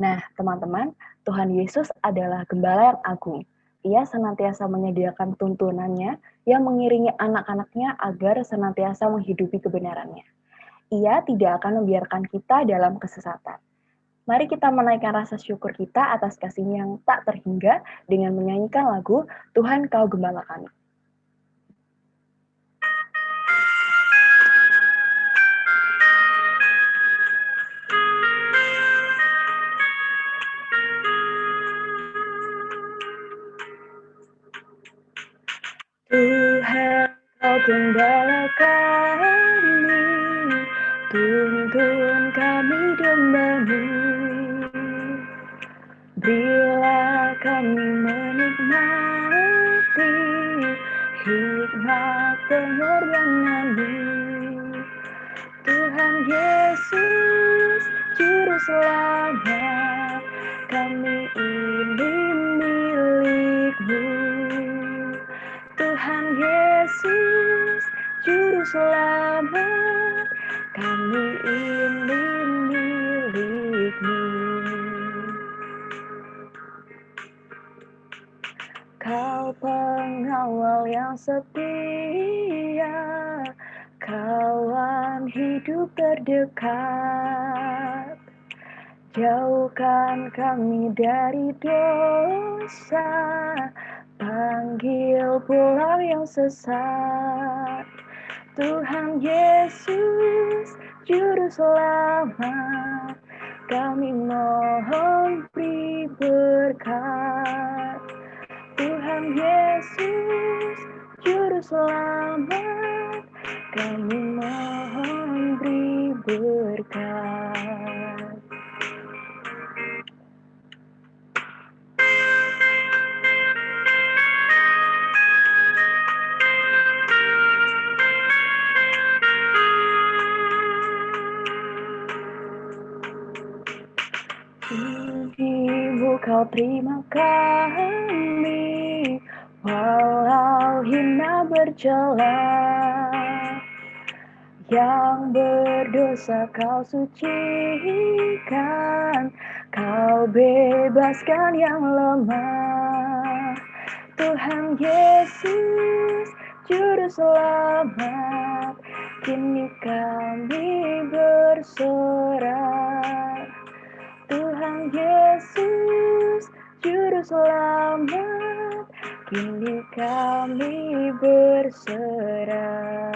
Nah, teman-teman, Tuhan Yesus adalah gembala yang agung. Ia senantiasa menyediakan tuntunannya yang mengiringi anak-anaknya agar senantiasa menghidupi kebenarannya. Ia tidak akan membiarkan kita dalam kesesatan. Mari kita menaikkan rasa syukur kita atas kasih-Nya yang tak terhingga dengan menyanyikan lagu Tuhan Kau Gembala Kami. Tuhan Kau Gembala kami, tuntun kami demi-Mu. Berilah kami menikmati hikmat pengorbanan-Mu. Tuhan Yesus, Juru Selamat, kami ini milik-Mu. Tuhan Yesus, Juru Selamat, kami ini milik-Mu. Kau pengawal yang setia, kawan hidup terdekat. Jauhkan kami dari dosa, panggil pulau yang sesat. Tuhan Yesus, Juru Selamat, kami mohon beri berkat. Tuhan Yesus, Juru Selamat, kami mohon beri berkat. Di-Mu Kau terima kami, walau hina bercela. Yang berdosa Kau sucikan, Kau bebaskan yang lemah. Tuhan Yesus, Juru Selamat, kini kami bersorak. Tuhan Yesus, Juru Selamat, kini kami berserah.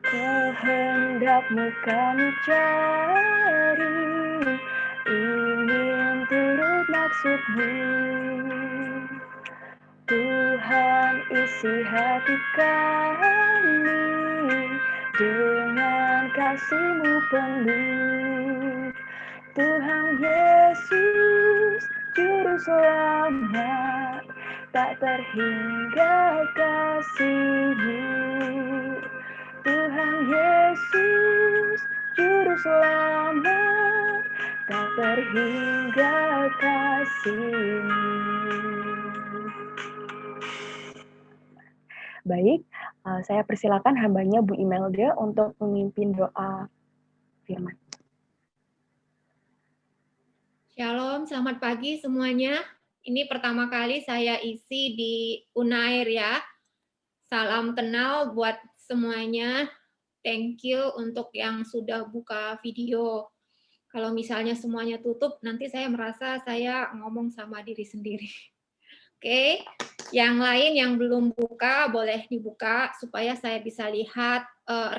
Kehendak-Mu kami cari, ingin turut maksud-Mu. Tuhan, isi hati kami dengan kasih-Mu penuh. Tuhan Yesus, Juru Selamat, tak terhingga kasih-Mu. Tuhan Yesus, Juru Selamat, tak terhingga kasih-Mu. Baik, saya persilakan hambanya Bu Imelda untuk memimpin doa firman. Shalom, selamat pagi semuanya. Ini pertama kali saya isi di Unair ya. Salam kenal buat semuanya. Thank you untuk yang sudah buka video. Kalau misalnya semuanya tutup, nanti saya merasa saya ngomong sama diri sendiri. Oke, yang lain yang belum buka, boleh dibuka supaya saya bisa lihat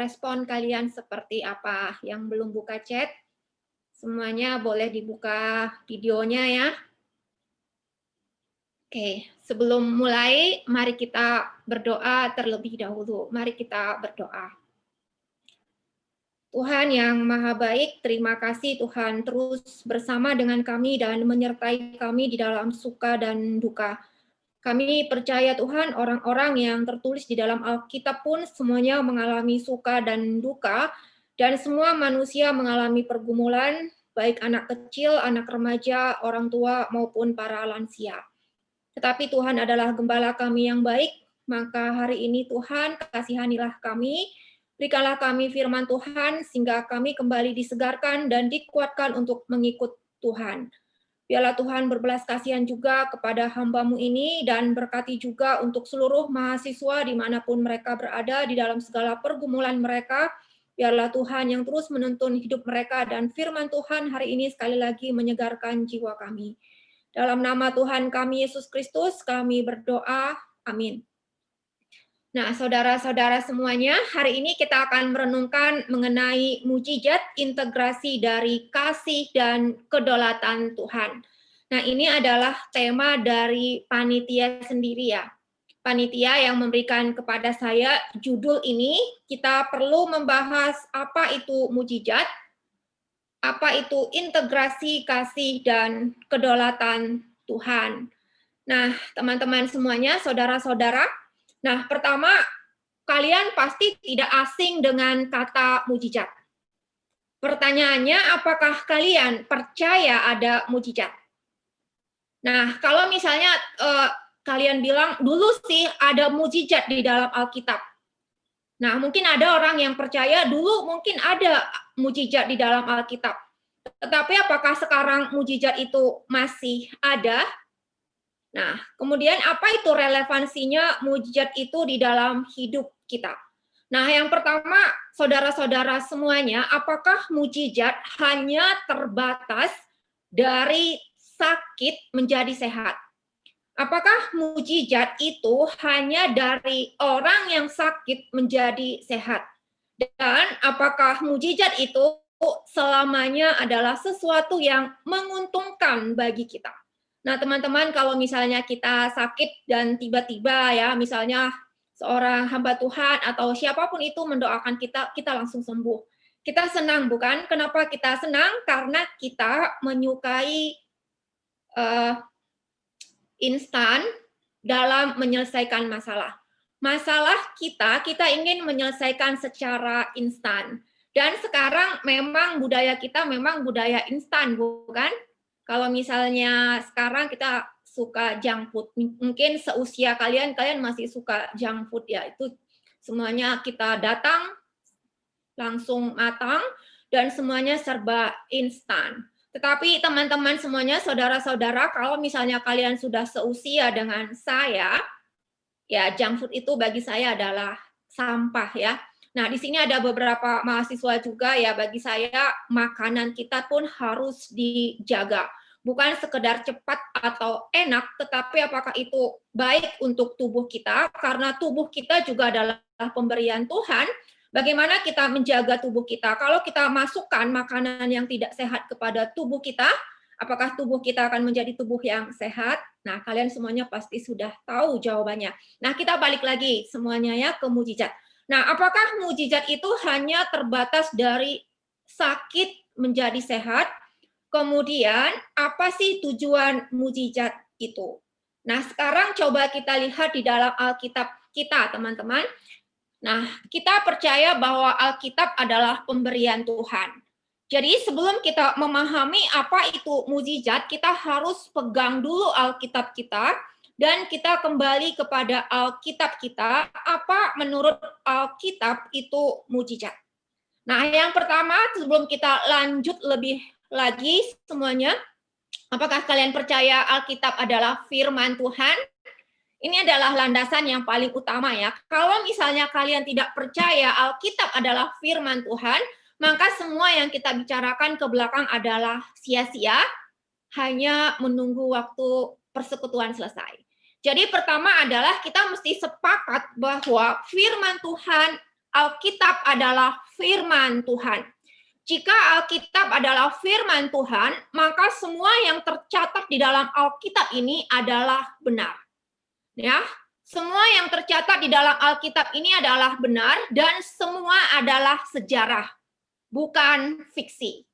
respon kalian seperti apa. Yang belum buka chat, semuanya boleh dibuka videonya ya. Oke, sebelum mulai, mari kita berdoa terlebih dahulu. Mari kita berdoa. Tuhan yang Maha Baik, terima kasih Tuhan terus bersama dengan kami dan menyertai kami di dalam suka dan duka. Kami percaya Tuhan orang-orang yang tertulis di dalam Alkitab pun semuanya mengalami suka dan duka, dan semua manusia mengalami pergumulan, baik anak kecil, anak remaja, orang tua, maupun para lansia. Tetapi Tuhan adalah gembala kami yang baik, maka hari ini Tuhan kasihanilah kami, Berikanlah kami firman Tuhan, sehingga kami kembali disegarkan dan dikuatkan untuk mengikut Tuhan. Biarlah Tuhan berbelas kasihan juga kepada hamba-Mu ini, dan berkati juga untuk seluruh mahasiswa dimanapun mereka berada di dalam segala pergumulan mereka. Biarlah Tuhan yang terus menuntun hidup mereka, dan firman Tuhan hari ini sekali lagi menyegarkan jiwa kami. Dalam nama Tuhan kami, Yesus Kristus, kami berdoa. Amin. Nah, saudara-saudara semuanya, hari ini kita akan merenungkan mengenai mujizat integrasi dari kasih dan kedaulatan Tuhan. Nah, ini adalah tema dari panitia sendiri ya. Panitia yang memberikan kepada saya judul ini, kita perlu membahas apa itu mujizat, apa itu integrasi kasih dan kedaulatan Tuhan. Nah, teman-teman semuanya, saudara-saudara, nah, pertama, kalian pasti tidak asing dengan kata mujizat. Pertanyaannya, apakah kalian percaya ada mujizat? Nah, kalau misalnya kalian bilang, dulu sih ada mujizat di dalam Alkitab. Nah, mungkin ada orang yang percaya dulu mungkin ada mujizat di dalam Alkitab. Tetapi apakah sekarang mujizat itu masih ada? Nah, kemudian apa itu relevansinya mujizat itu di dalam hidup kita? Nah, yang pertama, saudara-saudara semuanya, apakah mujizat hanya terbatas dari sakit menjadi sehat? Apakah mujizat itu hanya dari orang yang sakit menjadi sehat? Dan apakah mujizat itu selamanya adalah sesuatu yang menguntungkan bagi kita? Nah, teman-teman, kalau misalnya kita sakit dan tiba-tiba ya, misalnya seorang hamba Tuhan atau siapapun itu mendoakan kita, kita langsung sembuh. Kita senang, bukan? Kenapa kita senang? Karena kita menyukai instan dalam menyelesaikan masalah. Masalah kita ingin menyelesaikan secara instan. Dan sekarang memang budaya kita memang budaya instan, bukan? Kalau misalnya sekarang kita suka junk food, mungkin seusia kalian masih suka junk food ya, itu semuanya kita datang langsung matang dan semuanya serba instan. Tetapi teman-teman semuanya, saudara-saudara, kalau misalnya kalian sudah seusia dengan saya, ya junk food itu bagi saya adalah sampah ya. Nah, di sini ada beberapa mahasiswa juga ya, bagi saya makanan kita pun harus dijaga. Bukan sekedar cepat atau enak, tetapi apakah itu baik untuk tubuh kita, karena tubuh kita juga adalah pemberian Tuhan. Bagaimana kita menjaga tubuh kita? Kalau kita masukkan makanan yang tidak sehat kepada tubuh kita, apakah tubuh kita akan menjadi tubuh yang sehat? Nah, kalian semuanya pasti sudah tahu jawabannya. Nah, kita balik lagi semuanya ya ke mujizat. Nah, apakah mujizat itu hanya terbatas dari sakit menjadi sehat? Kemudian, apa sih tujuan mujizat itu? Nah, sekarang coba kita lihat di dalam Alkitab kita, teman-teman. Nah, kita percaya bahwa Alkitab adalah pemberian Tuhan. Jadi sebelum kita memahami apa itu mujizat, kita harus pegang dulu Alkitab kita, dan kita kembali kepada Alkitab kita, apa menurut Alkitab itu mujizat. Nah, yang pertama, sebelum kita lanjut lebih lagi semuanya, apakah kalian percaya Alkitab adalah firman Tuhan? Ini adalah landasan yang paling utama ya. Kalau misalnya kalian tidak percaya Alkitab adalah firman Tuhan, maka semua yang kita bicarakan ke belakang adalah sia-sia, hanya menunggu waktu persekutuan selesai. Jadi pertama adalah kita mesti sepakat bahwa firman Tuhan, Alkitab adalah firman Tuhan. Jika Alkitab adalah firman Tuhan, maka semua yang tercatat di dalam Alkitab ini adalah benar. Ya, semua yang tercatat di dalam Alkitab ini adalah benar dan semua adalah sejarah, bukan fiksi.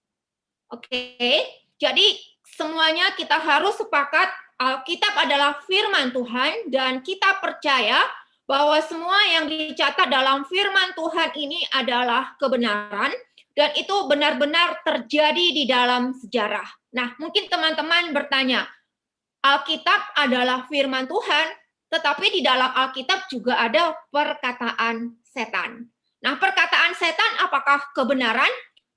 Oke, jadi semuanya kita harus sepakat Alkitab adalah firman Tuhan dan kita percaya bahwa semua yang dicatat dalam firman Tuhan ini adalah kebenaran dan itu benar-benar terjadi di dalam sejarah. Nah, mungkin teman-teman bertanya, Alkitab adalah firman Tuhan, tetapi di dalam Alkitab juga ada perkataan setan. Nah, perkataan setan apakah kebenaran?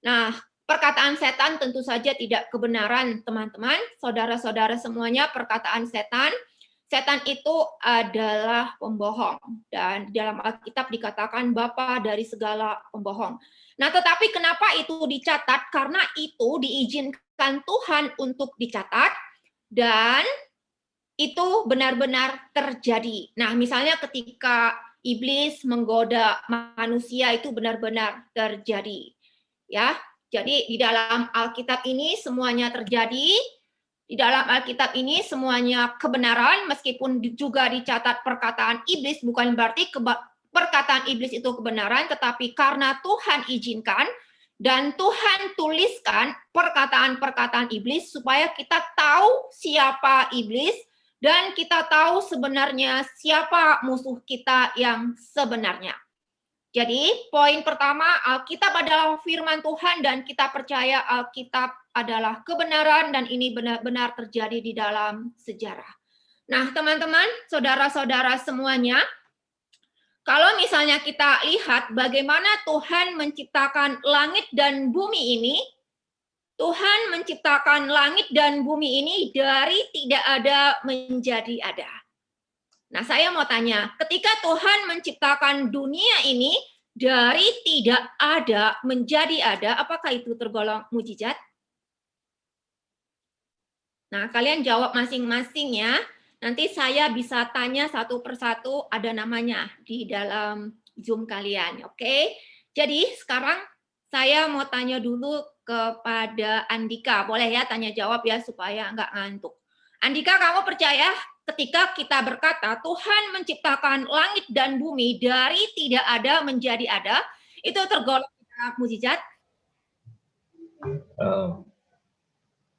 Nah, perkataan setan tentu saja tidak kebenaran, teman-teman. Saudara-saudara semuanya, perkataan setan itu adalah pembohong. Dan di dalam Alkitab dikatakan bapa dari segala pembohong. Nah, tetapi kenapa itu dicatat? Karena itu diizinkan Tuhan untuk dicatat dan itu benar-benar terjadi. Nah, misalnya ketika iblis menggoda manusia itu benar-benar terjadi. Ya. Jadi di dalam Alkitab ini semuanya terjadi. Di dalam Alkitab ini semuanya kebenaran, meskipun juga dicatat perkataan iblis, bukan berarti perkataan iblis itu kebenaran, tetapi karena Tuhan izinkan dan Tuhan tuliskan perkataan-perkataan iblis supaya kita tahu siapa iblis dan kita tahu sebenarnya siapa musuh kita yang sebenarnya. Jadi, poin pertama, Alkitab adalah firman Tuhan dan kita percaya Alkitab adalah kebenaran dan ini benar-benar terjadi di dalam sejarah. Nah, teman-teman, saudara-saudara semuanya, kalau misalnya kita lihat bagaimana Tuhan menciptakan langit dan bumi ini, Tuhan menciptakan langit dan bumi ini dari tidak ada menjadi ada. Nah, saya mau tanya, ketika Tuhan menciptakan dunia ini dari tidak ada menjadi ada, apakah itu tergolong mujizat? Nah, kalian jawab masing-masing ya. Nanti saya bisa tanya satu persatu, ada namanya di dalam Zoom kalian, oke? Jadi sekarang saya mau tanya dulu kepada Andika. Boleh ya tanya jawab ya supaya nggak ngantuk. Andika, kamu percaya ketika kita berkata Tuhan menciptakan langit dan bumi dari tidak ada menjadi ada, itu tergolong mujizat?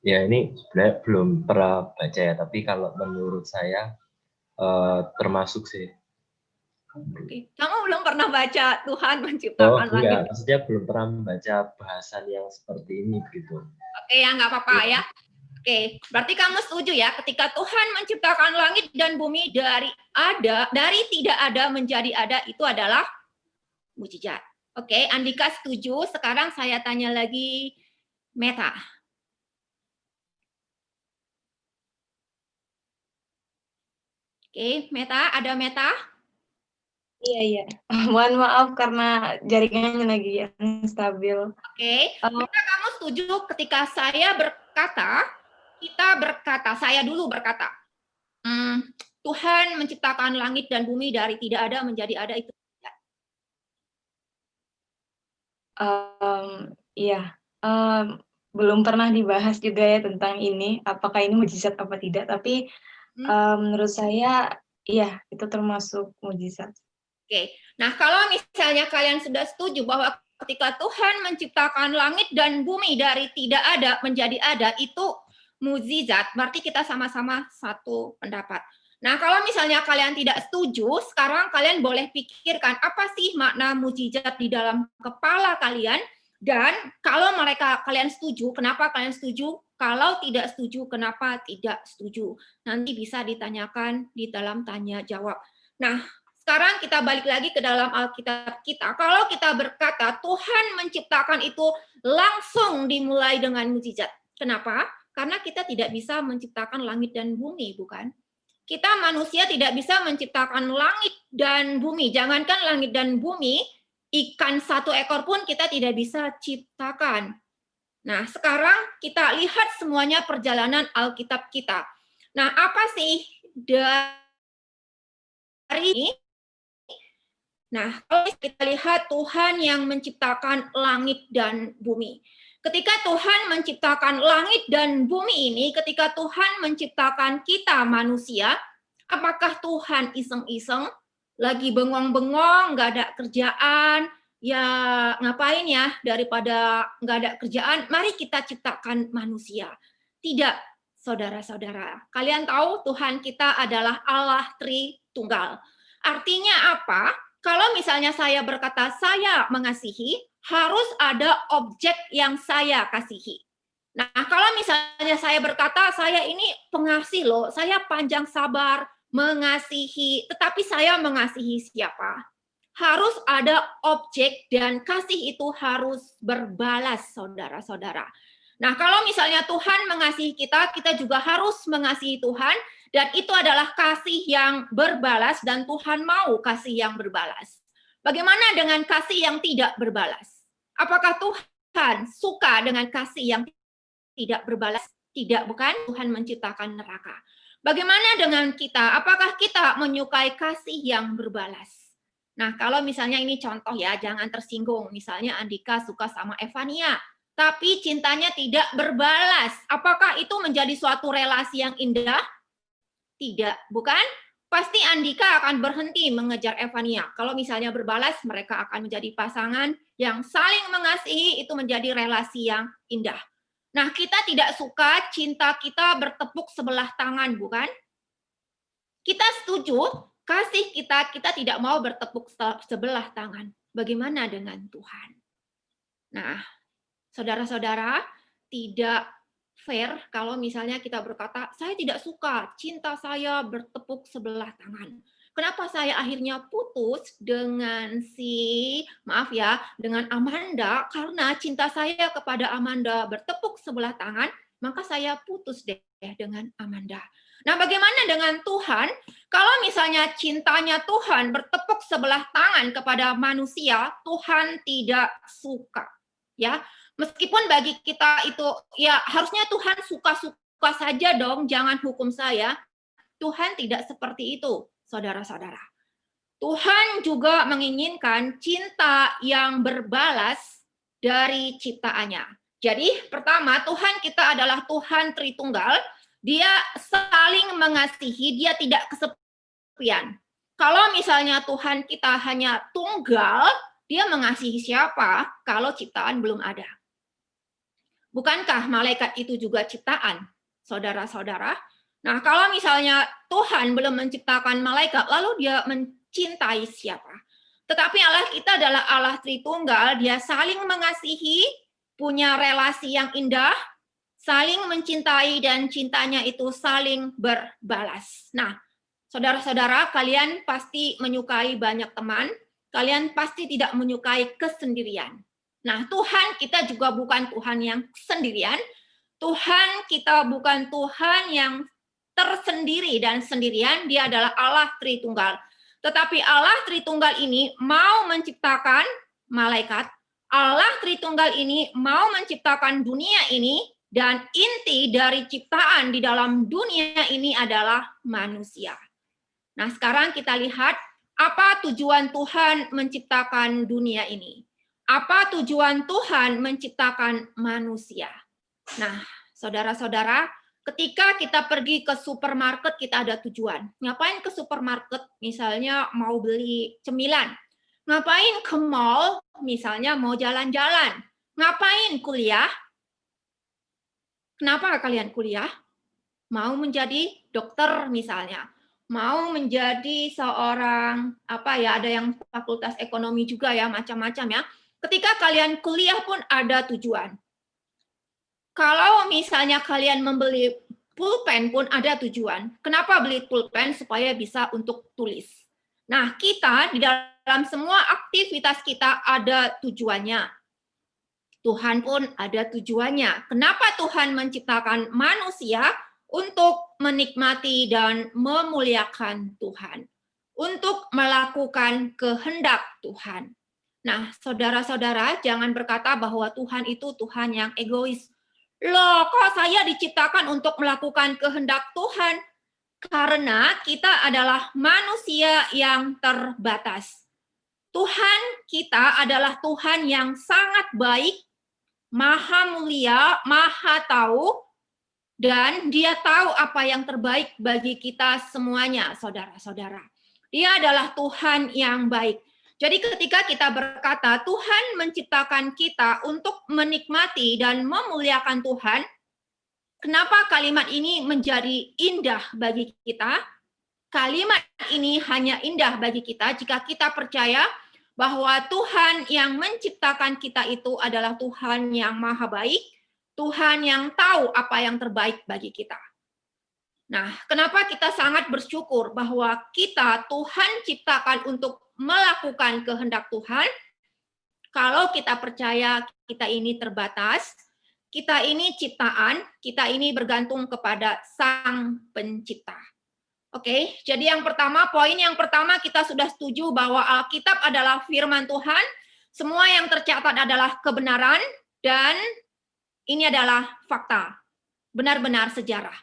Ya ini sebenarnya belum pernah baca ya, tapi kalau menurut saya termasuk sih. Oke. Kamu belum pernah baca Tuhan menciptakan langit? Maksudnya belum pernah membaca bahasan yang seperti ini gitu. Oke, ya nggak apa-apa ya. Oke, berarti kamu setuju ya ketika Tuhan menciptakan langit dan bumi dari tidak ada menjadi ada itu adalah mujizat. Oke, Andika setuju. Sekarang saya tanya lagi Meta. Oke, Meta, ada Meta? Iya. Mohon maaf karena jaringannya lagi yang stabil. Oke, Meta, kamu setuju ketika saya berkata, saya dulu berkata, Tuhan menciptakan langit dan bumi dari tidak ada menjadi ada itu? Iya. Belum pernah dibahas juga ya tentang ini, apakah ini mujizat apa tidak, tapi menurut saya iya, itu termasuk mujizat. Oke, nah kalau misalnya kalian sudah setuju bahwa ketika Tuhan menciptakan langit dan bumi dari tidak ada menjadi ada itu mukjizat, berarti kita sama-sama satu pendapat. Nah, kalau misalnya kalian tidak setuju, sekarang kalian boleh pikirkan apa sih makna mukjizat di dalam kepala kalian, dan kalau kalian setuju, kenapa kalian setuju? Kalau tidak setuju, kenapa tidak setuju? Nanti bisa ditanyakan di dalam tanya jawab. Nah, sekarang kita balik lagi ke dalam Alkitab kita. Kalau kita berkata Tuhan menciptakan itu langsung dimulai dengan mukjizat. Kenapa? Karena kita tidak bisa menciptakan langit dan bumi, bukan? Kita manusia tidak bisa menciptakan langit dan bumi. Jangankan langit dan bumi, ikan satu ekor pun kita tidak bisa ciptakan. Nah, sekarang kita lihat semuanya perjalanan Alkitab kita. Nah, apa sih dari ini? Nah, kalau kita lihat Tuhan yang menciptakan langit dan bumi. Ketika Tuhan menciptakan langit dan bumi ini, ketika Tuhan menciptakan kita manusia, apakah Tuhan iseng-iseng, lagi bengong-bengong, nggak ada kerjaan, ya ngapain ya, daripada nggak ada kerjaan, mari kita ciptakan manusia. Tidak, saudara-saudara. Kalian tahu Tuhan kita adalah Allah Tritunggal. Artinya apa? Kalau misalnya saya berkata saya mengasihi, harus ada objek yang saya kasihi. Nah, kalau misalnya saya berkata saya ini pengasih loh, saya panjang sabar, mengasihi, tetapi saya mengasihi siapa? harus ada objek dan kasih itu harus berbalas, saudara-saudara. Nah, kalau misalnya Tuhan mengasihi kita, kita juga harus mengasihi Tuhan, dan itu adalah kasih yang berbalas, dan Tuhan mau kasih yang berbalas. Bagaimana dengan kasih yang tidak berbalas? Apakah Tuhan suka dengan kasih yang tidak berbalas? Tidak, bukan? Tuhan menciptakan neraka. Bagaimana dengan kita? Apakah kita menyukai kasih yang berbalas? Nah, kalau misalnya ini contoh ya, jangan tersinggung. Misalnya Andika suka sama Evania, tapi cintanya tidak berbalas. Apakah itu menjadi suatu relasi yang indah? Tidak, bukan? Pasti Andika akan berhenti mengejar Evania. Kalau misalnya berbalas, mereka akan menjadi pasangan yang saling mengasihi, itu menjadi relasi yang indah. Nah, kita tidak suka cinta kita bertepuk sebelah tangan, bukan? Kita setuju, kasih kita tidak mau bertepuk sebelah tangan. Bagaimana dengan Tuhan? Nah, saudara-saudara, tidak fair kalau misalnya kita berkata, saya tidak suka cinta saya bertepuk sebelah tangan. Kenapa saya akhirnya putus dengan dengan Amanda, karena cinta saya kepada Amanda bertepuk sebelah tangan, maka saya putus deh dengan Amanda. Nah, bagaimana dengan Tuhan? Kalau misalnya cintanya Tuhan bertepuk sebelah tangan kepada manusia, Tuhan tidak suka. Ya, meskipun bagi kita itu, ya harusnya Tuhan suka-suka saja dong, jangan hukum saya. Tuhan tidak seperti itu, saudara-saudara. Tuhan juga menginginkan cinta yang berbalas dari ciptaannya. Jadi pertama, Tuhan kita adalah Tuhan Tritunggal, dia saling mengasihi, dia tidak kesepian. Kalau misalnya Tuhan kita hanya tunggal, dia mengasihi siapa kalau ciptaan belum ada? Bukankah malaikat itu juga ciptaan, saudara-saudara? Nah, kalau misalnya Tuhan belum menciptakan malaikat, lalu dia mencintai siapa? Tetapi Allah kita adalah Allah Tritunggal, dia saling mengasihi, punya relasi yang indah, saling mencintai, dan cintanya itu saling berbalas. Nah, saudara-saudara, kalian pasti menyukai banyak teman, kalian pasti tidak menyukai kesendirian. Nah, Tuhan kita juga bukan Tuhan yang sendirian. Tuhan kita bukan Tuhan yang tersendiri dan sendirian. Dia adalah Allah Tritunggal. Tetapi Allah Tritunggal ini mau menciptakan malaikat. Allah Tritunggal ini mau menciptakan dunia ini. Dan inti dari ciptaan di dalam dunia ini adalah manusia. Nah, sekarang kita lihat apa tujuan Tuhan menciptakan dunia ini? Apa tujuan Tuhan menciptakan manusia? Nah, saudara-saudara, ketika kita pergi ke supermarket, kita ada tujuan. Ngapain ke supermarket? Misalnya mau beli cemilan. Ngapain ke mall? Misalnya mau jalan-jalan. Ngapain kuliah? Kenapa kalian kuliah? Mau menjadi dokter misalnya. Mau menjadi seorang ada yang fakultas ekonomi juga ya, macam-macam ya. Ketika kalian kuliah pun ada tujuan. Kalau misalnya kalian membeli pulpen pun ada tujuan. Kenapa beli pulpen? Supaya bisa untuk tulis. Nah, kita di dalam semua aktivitas kita ada tujuannya. Tuhan pun ada tujuannya. Kenapa Tuhan menciptakan manusia? Untuk menikmati dan memuliakan Tuhan, untuk melakukan kehendak Tuhan. Nah, saudara-saudara, jangan berkata bahwa Tuhan itu Tuhan yang egois. Loh, kok saya diciptakan untuk melakukan kehendak Tuhan? Karena kita adalah manusia yang terbatas. Tuhan kita adalah Tuhan yang sangat baik, maha mulia, maha tahu, dan dia tahu apa yang terbaik bagi kita semuanya, saudara-saudara. Dia adalah Tuhan yang baik. Jadi ketika kita berkata Tuhan menciptakan kita untuk menikmati dan memuliakan Tuhan, kenapa kalimat ini menjadi indah bagi kita? Kalimat ini hanya indah bagi kita jika kita percaya bahwa Tuhan yang menciptakan kita itu adalah Tuhan yang maha baik, Tuhan yang tahu apa yang terbaik bagi kita. Nah, kenapa kita sangat bersyukur bahwa kita Tuhan ciptakan untuk melakukan kehendak Tuhan. Kalau kita percaya kita ini terbatas, kita ini ciptaan, kita ini bergantung kepada Sang Pencipta. Oke, jadi poin yang pertama kita sudah setuju bahwa Alkitab adalah firman Tuhan, semua yang tercatat adalah kebenaran, dan ini adalah fakta, benar-benar sejarah.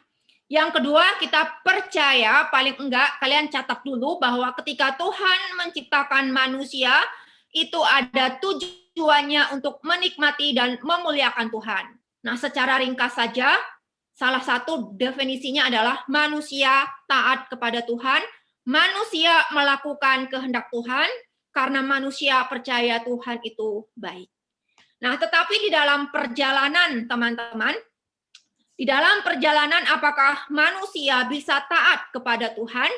Yang kedua, kita percaya, paling enggak kalian catat dulu bahwa ketika Tuhan menciptakan manusia, itu ada tujuannya untuk menikmati dan memuliakan Tuhan. Nah, secara ringkas saja, salah satu definisinya adalah manusia taat kepada Tuhan, manusia melakukan kehendak Tuhan, karena manusia percaya Tuhan itu baik. Nah, tetapi di dalam perjalanan, teman-teman, di dalam perjalanan apakah manusia bisa taat kepada Tuhan?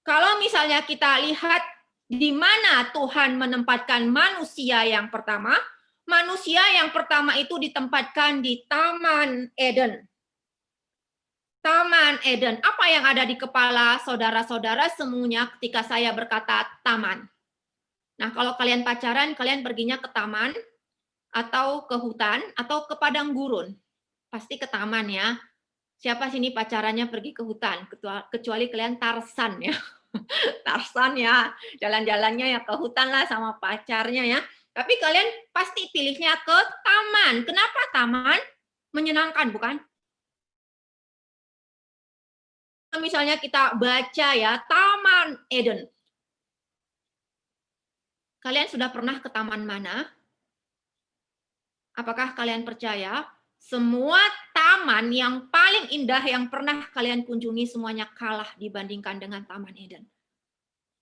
Kalau misalnya kita lihat di mana Tuhan menempatkan manusia yang pertama, manusia yang pertama itu ditempatkan di Taman Eden. Taman Eden. Apa yang ada di kepala saudara-saudara semuanya ketika saya berkata taman? Nah, kalau kalian pacaran, kalian perginya ke taman, atau ke hutan, atau ke padang gurun. Pasti ke taman ya. Siapa sini pacarannya pergi ke hutan? Kecuali kalian Tarsan ya. Tarsan ya. Jalan-jalannya ya ke hutan lah sama pacarnya ya. Tapi kalian pasti pilihnya ke taman. Kenapa taman? Menyenangkan, bukan? Misalnya kita baca ya, Taman Eden. Kalian sudah pernah ke taman mana? Apakah kalian percaya semua taman yang paling indah yang pernah kalian kunjungi semuanya kalah dibandingkan dengan Taman Eden?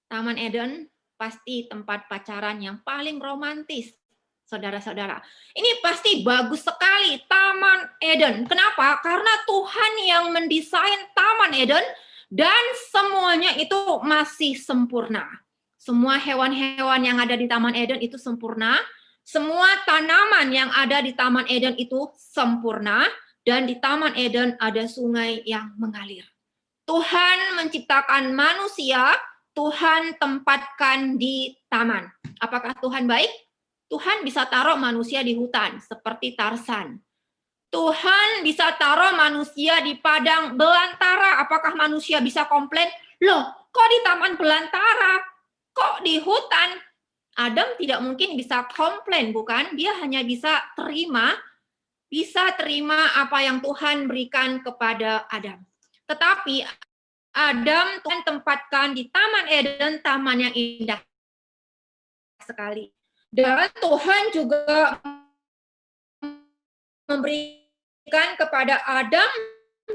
Taman Eden pasti tempat pacaran yang paling romantis. Saudara-saudara, ini pasti bagus sekali Taman Eden. Kenapa? Karena Tuhan yang mendesain Taman Eden dan semuanya itu masih sempurna. Semua hewan-hewan yang ada di Taman Eden itu sempurna. Semua tanaman yang ada di Taman Eden itu sempurna. Dan di Taman Eden ada sungai yang mengalir. Tuhan menciptakan manusia, Tuhan tempatkan di taman. Apakah Tuhan baik? Tuhan bisa taruh manusia di hutan, seperti Tarsan. Tuhan bisa taruh manusia di padang belantara. Apakah manusia bisa komplain? Loh, kok di taman belantara? Kok di hutan? Adam tidak mungkin bisa komplain, bukan? Dia hanya bisa terima apa yang Tuhan berikan kepada Adam. Tetapi Adam Tuhan tempatkan di Taman Eden, taman yang indah sekali. Dan Tuhan juga memberikan kepada Adam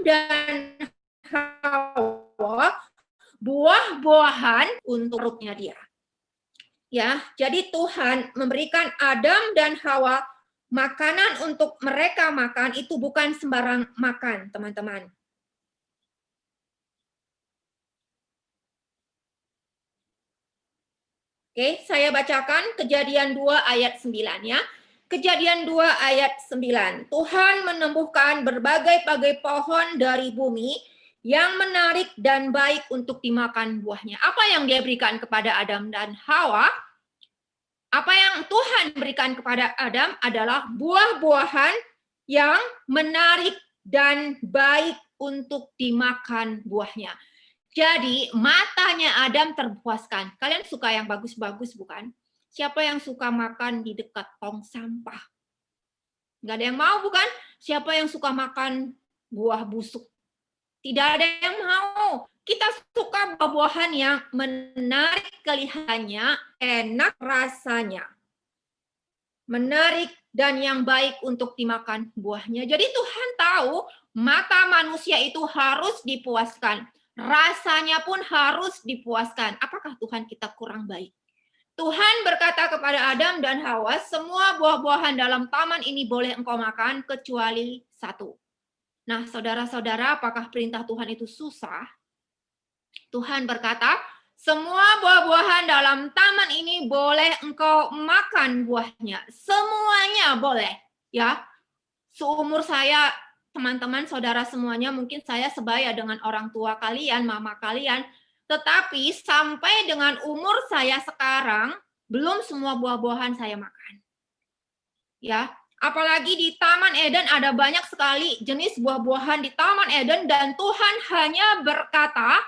dan Hawa buah-buahan untuk perutnya dia. Ya, jadi Tuhan memberikan Adam dan Hawa makanan untuk mereka makan, itu bukan sembarang makan, teman-teman. Oke, saya bacakan Kejadian 2 ayat 9 ya. Kejadian 2 ayat 9. Tuhan menumbuhkan berbagai-bagai pohon dari bumi yang menarik dan baik untuk dimakan buahnya. Apa yang dia berikan kepada Adam dan Hawa? Apa yang Tuhan berikan kepada Adam adalah buah-buahan yang menarik dan baik untuk dimakan buahnya. Jadi matanya Adam terpuaskan. Kalian suka yang bagus-bagus bukan? Siapa yang suka makan di dekat tong sampah? Nggak ada yang mau bukan? Siapa yang suka makan buah busuk? Tidak ada yang mau. Kita suka buah-buahan yang menarik kelihatannya, enak rasanya. Menarik dan yang baik untuk dimakan buahnya. Jadi Tuhan tahu mata manusia itu harus dipuaskan. Rasanya pun harus dipuaskan. Apakah Tuhan kita kurang baik? Tuhan berkata kepada Adam dan Hawa, semua buah-buahan dalam taman ini boleh engkau makan, kecuali satu. Nah, saudara-saudara, apakah perintah Tuhan itu susah? Tuhan berkata, semua buah-buahan dalam taman ini boleh engkau makan buahnya. Semuanya boleh. Ya, seumur saya, teman-teman, saudara semuanya, mungkin saya sebaya dengan orang tua kalian, mama kalian. Tetapi sampai dengan umur saya sekarang, belum semua buah-buahan saya makan. Ya, apalagi di Taman Eden ada banyak sekali jenis buah-buahan di Taman Eden dan Tuhan hanya berkata,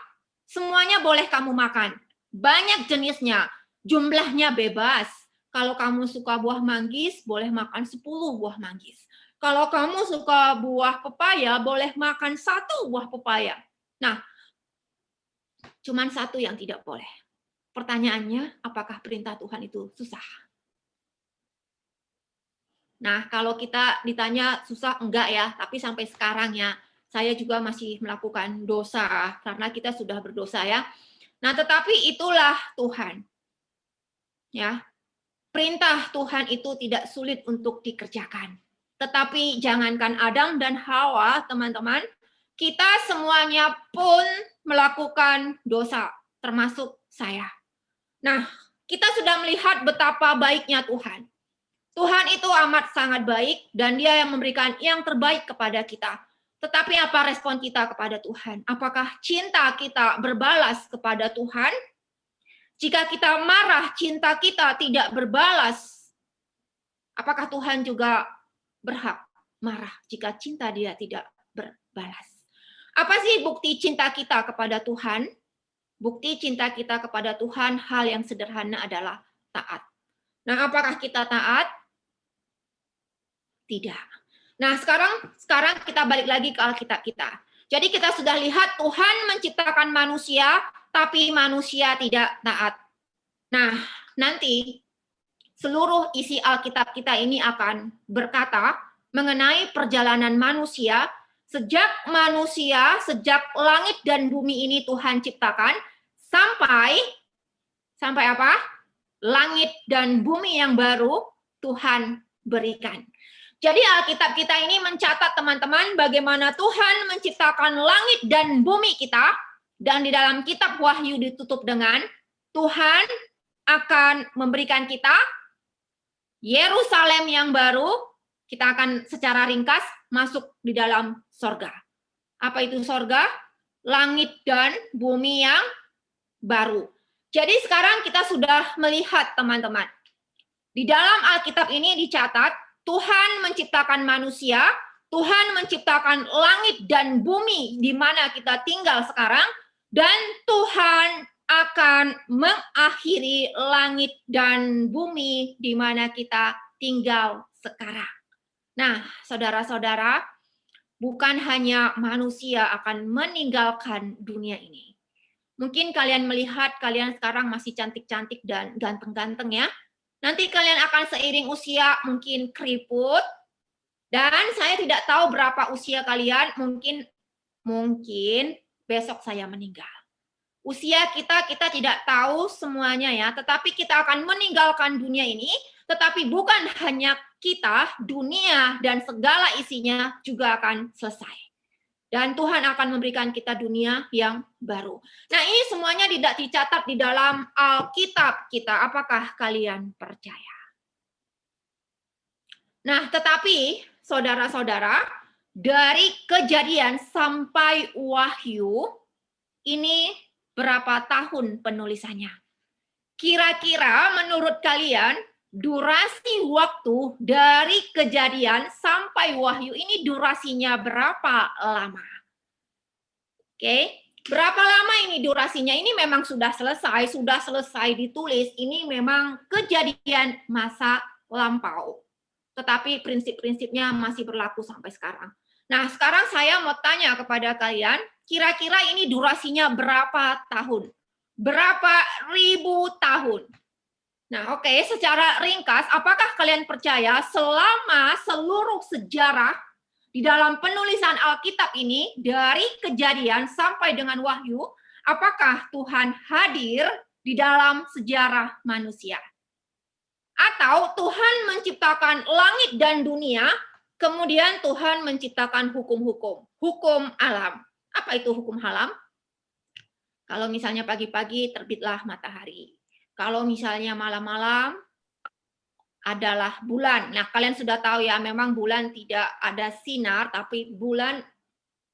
semuanya boleh kamu makan. Banyak jenisnya, jumlahnya bebas. Kalau kamu suka buah manggis, boleh makan 10 buah manggis. Kalau kamu suka buah pepaya, boleh makan 1 buah pepaya. Nah, cuman 1 yang tidak boleh. Pertanyaannya, apakah perintah Tuhan itu susah? Nah, kalau kita ditanya susah, enggak ya. Tapi sampai sekarang ya, saya juga masih melakukan dosa, karena kita sudah berdosa ya. Nah, tetapi itulah Tuhan. Ya, perintah Tuhan itu tidak sulit untuk dikerjakan. Tetapi jangankan Adam dan Hawa, teman-teman, kita semuanya pun melakukan dosa, termasuk saya. Nah, kita sudah melihat betapa baiknya Tuhan. Tuhan itu amat sangat baik dan Dia yang memberikan yang terbaik kepada kita. Tetapi apa respon kita kepada Tuhan? Apakah cinta kita berbalas kepada Tuhan? Jika kita marah, cinta kita tidak berbalas, apakah Tuhan juga berhak marah jika cinta Dia tidak berbalas? Apa sih bukti cinta kita kepada Tuhan? Bukti cinta kita kepada Tuhan, hal yang sederhana adalah taat. Nah, apakah kita taat? Tidak. Nah, sekarang kita balik lagi ke Alkitab kita. Jadi kita sudah lihat Tuhan menciptakan manusia, tapi manusia tidak taat. Nah, nanti seluruh isi Alkitab kita ini akan berkata mengenai perjalanan manusia, sejak langit dan bumi ini Tuhan ciptakan, sampai apa? Langit dan bumi yang baru Tuhan berikan. Jadi Alkitab kita ini mencatat teman-teman bagaimana Tuhan menciptakan langit dan bumi kita, dan di dalam kitab Wahyu ditutup dengan Tuhan akan memberikan kita Yerusalem yang baru. Kita akan secara ringkas masuk di dalam sorga. Apa itu sorga? Langit dan bumi yang baru. Jadi sekarang kita sudah melihat teman-teman. Di dalam Alkitab ini dicatat Tuhan menciptakan manusia, Tuhan menciptakan langit dan bumi di mana kita tinggal sekarang, dan Tuhan akan mengakhiri langit dan bumi di mana kita tinggal sekarang. Nah, saudara-saudara, bukan hanya manusia akan meninggalkan dunia ini. Mungkin kalian melihat kalian sekarang masih cantik-cantik dan ganteng-ganteng ya. Nanti kalian akan seiring usia mungkin keriput, dan saya tidak tahu berapa usia kalian, mungkin besok saya meninggal. Usia kita tidak tahu semuanya ya, tetapi kita akan meninggalkan dunia ini, tetapi bukan hanya kita, dunia dan segala isinya juga akan selesai. Dan Tuhan akan memberikan kita dunia yang baru. Nah, ini semuanya tidak dicatat di dalam Alkitab kita. Apakah kalian percaya? Nah, tetapi saudara-saudara, dari Kejadian sampai Wahyu, ini berapa tahun penulisannya? Kira-kira menurut kalian, durasi waktu dari Kejadian sampai Wahyu ini durasinya berapa lama? Oke, berapa lama ini durasinya? Ini memang sudah selesai ditulis. Ini memang kejadian masa lampau. Tetapi prinsip-prinsipnya masih berlaku sampai sekarang. Nah, sekarang saya mau tanya kepada kalian, kira-kira ini durasinya berapa tahun? Berapa ribu tahun? Nah, oke, secara ringkas, apakah kalian percaya selama seluruh sejarah di dalam penulisan Alkitab ini, dari Kejadian sampai dengan Wahyu, apakah Tuhan hadir di dalam sejarah manusia? Atau Tuhan menciptakan langit dan dunia, kemudian Tuhan menciptakan hukum alam. Apa itu hukum alam? Kalau misalnya pagi-pagi terbitlah matahari. Kalau misalnya malam-malam adalah bulan. Nah, kalian sudah tahu ya, memang bulan tidak ada sinar, tapi bulan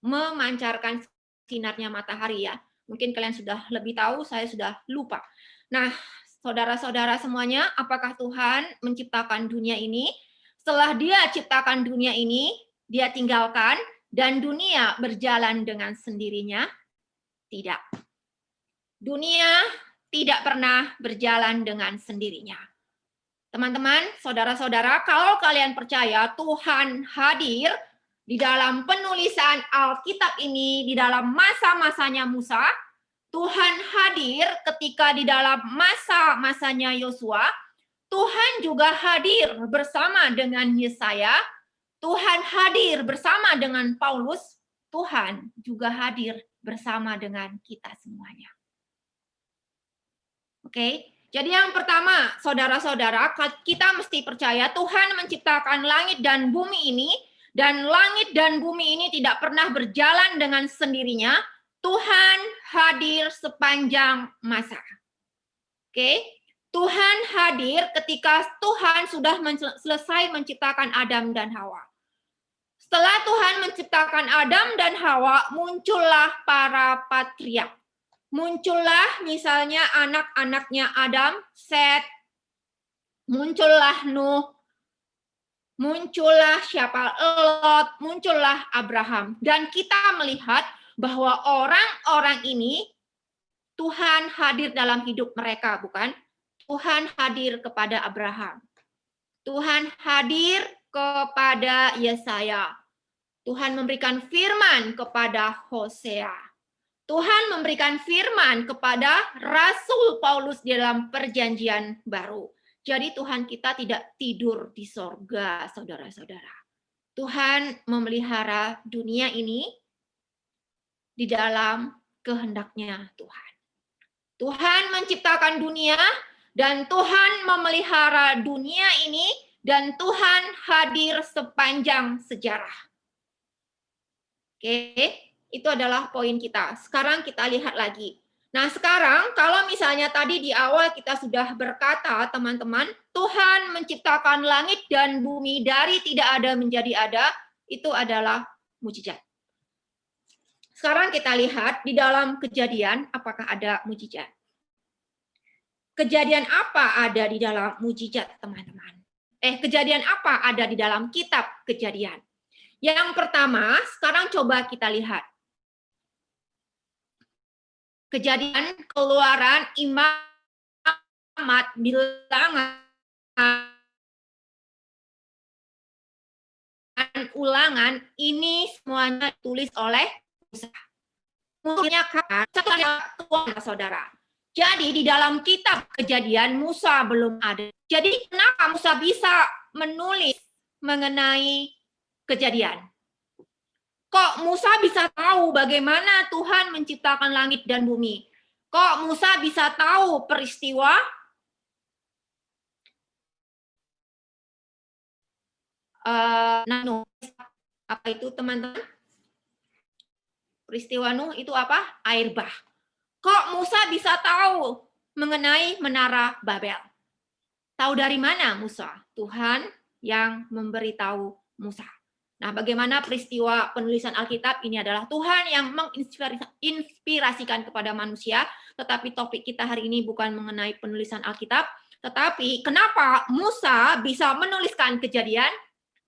memancarkan sinarnya matahari ya. Mungkin kalian sudah lebih tahu, saya sudah lupa. Nah, saudara-saudara semuanya, apakah Tuhan menciptakan dunia ini? Setelah dia ciptakan dunia ini, dia tinggalkan, dan dunia berjalan dengan sendirinya? Tidak. Dunia tidak pernah berjalan dengan sendirinya. Teman-teman, saudara-saudara, kalau kalian percaya Tuhan hadir di dalam penulisan Alkitab ini, di dalam masa-masanya Musa, Tuhan hadir ketika di dalam masa-masanya Yosua, Tuhan juga hadir bersama dengan Yesaya, Tuhan hadir bersama dengan Paulus, Tuhan juga hadir bersama dengan kita semuanya. Oke, jadi yang pertama, saudara-saudara, kita mesti percaya Tuhan menciptakan langit dan bumi ini, dan langit dan bumi ini tidak pernah berjalan dengan sendirinya. Tuhan hadir sepanjang masa. Oke, Tuhan hadir ketika Tuhan sudah selesai menciptakan Adam dan Hawa. Setelah Tuhan menciptakan Adam dan Hawa, muncullah para patriark. Muncullah misalnya anak-anaknya Adam, Set, muncullah Nuh, muncullah siapa? Lot, muncullah Abraham. Dan kita melihat bahwa orang-orang ini Tuhan hadir dalam hidup mereka, bukan? Tuhan hadir kepada Abraham. Tuhan hadir kepada Yesaya. Tuhan memberikan firman kepada Hosea. Tuhan memberikan firman kepada Rasul Paulus di dalam perjanjian baru. Jadi Tuhan kita tidak tidur di sorga, saudara-saudara. Tuhan memelihara dunia ini di dalam kehendaknya Tuhan. Tuhan menciptakan dunia dan Tuhan memelihara dunia ini dan Tuhan hadir sepanjang sejarah. Oke. Itu adalah poin kita. Sekarang kita lihat lagi. Nah, sekarang kalau misalnya tadi di awal kita sudah berkata, teman-teman, Tuhan menciptakan langit dan bumi dari tidak ada menjadi ada, itu adalah mukjizat. Sekarang kita lihat di dalam Kejadian, apakah ada mukjizat? Kejadian apa ada di dalam mukjizat, teman-teman? Kejadian apa ada di dalam kitab Kejadian? Yang pertama, sekarang coba kita lihat. Kejadian, Keluaran, Imamat, Bilangan, Ulangan, ini semuanya ditulis oleh Musa. Mungkinnya saudara. Jadi di dalam kitab Kejadian Musa belum ada. Jadi kenapa Musa bisa menulis mengenai Kejadian? Kok Musa bisa tahu bagaimana Tuhan menciptakan langit dan bumi? Kok Musa bisa tahu peristiwa Nuh? Apa itu, teman-teman? Peristiwa Nuh itu apa? Air bah. Kok Musa bisa tahu mengenai menara Babel? Tahu dari mana Musa? Tuhan yang memberitahu Musa. Nah, bagaimana peristiwa penulisan Alkitab ini adalah Tuhan yang menginspirasikan kepada manusia, tetapi topik kita hari ini bukan mengenai penulisan Alkitab, tetapi kenapa Musa bisa menuliskan Kejadian?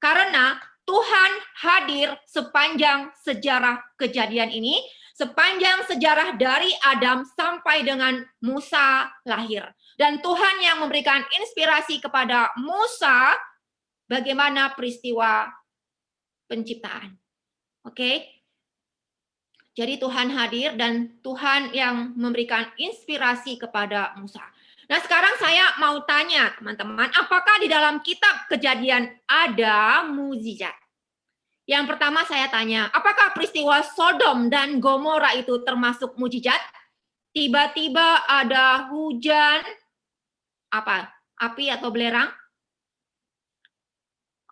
Karena Tuhan hadir sepanjang sejarah Kejadian ini, sepanjang sejarah dari Adam sampai dengan Musa lahir. Dan Tuhan yang memberikan inspirasi kepada Musa bagaimana peristiwa penciptaan. Oke. Jadi Tuhan hadir dan Tuhan yang memberikan inspirasi kepada Musa. Nah, sekarang saya mau tanya teman-teman, apakah di dalam kitab Kejadian ada mukjizat? Yang pertama saya tanya, apakah peristiwa Sodom dan Gomora itu termasuk mukjizat? Tiba-tiba ada hujan, apa? Api atau belerang?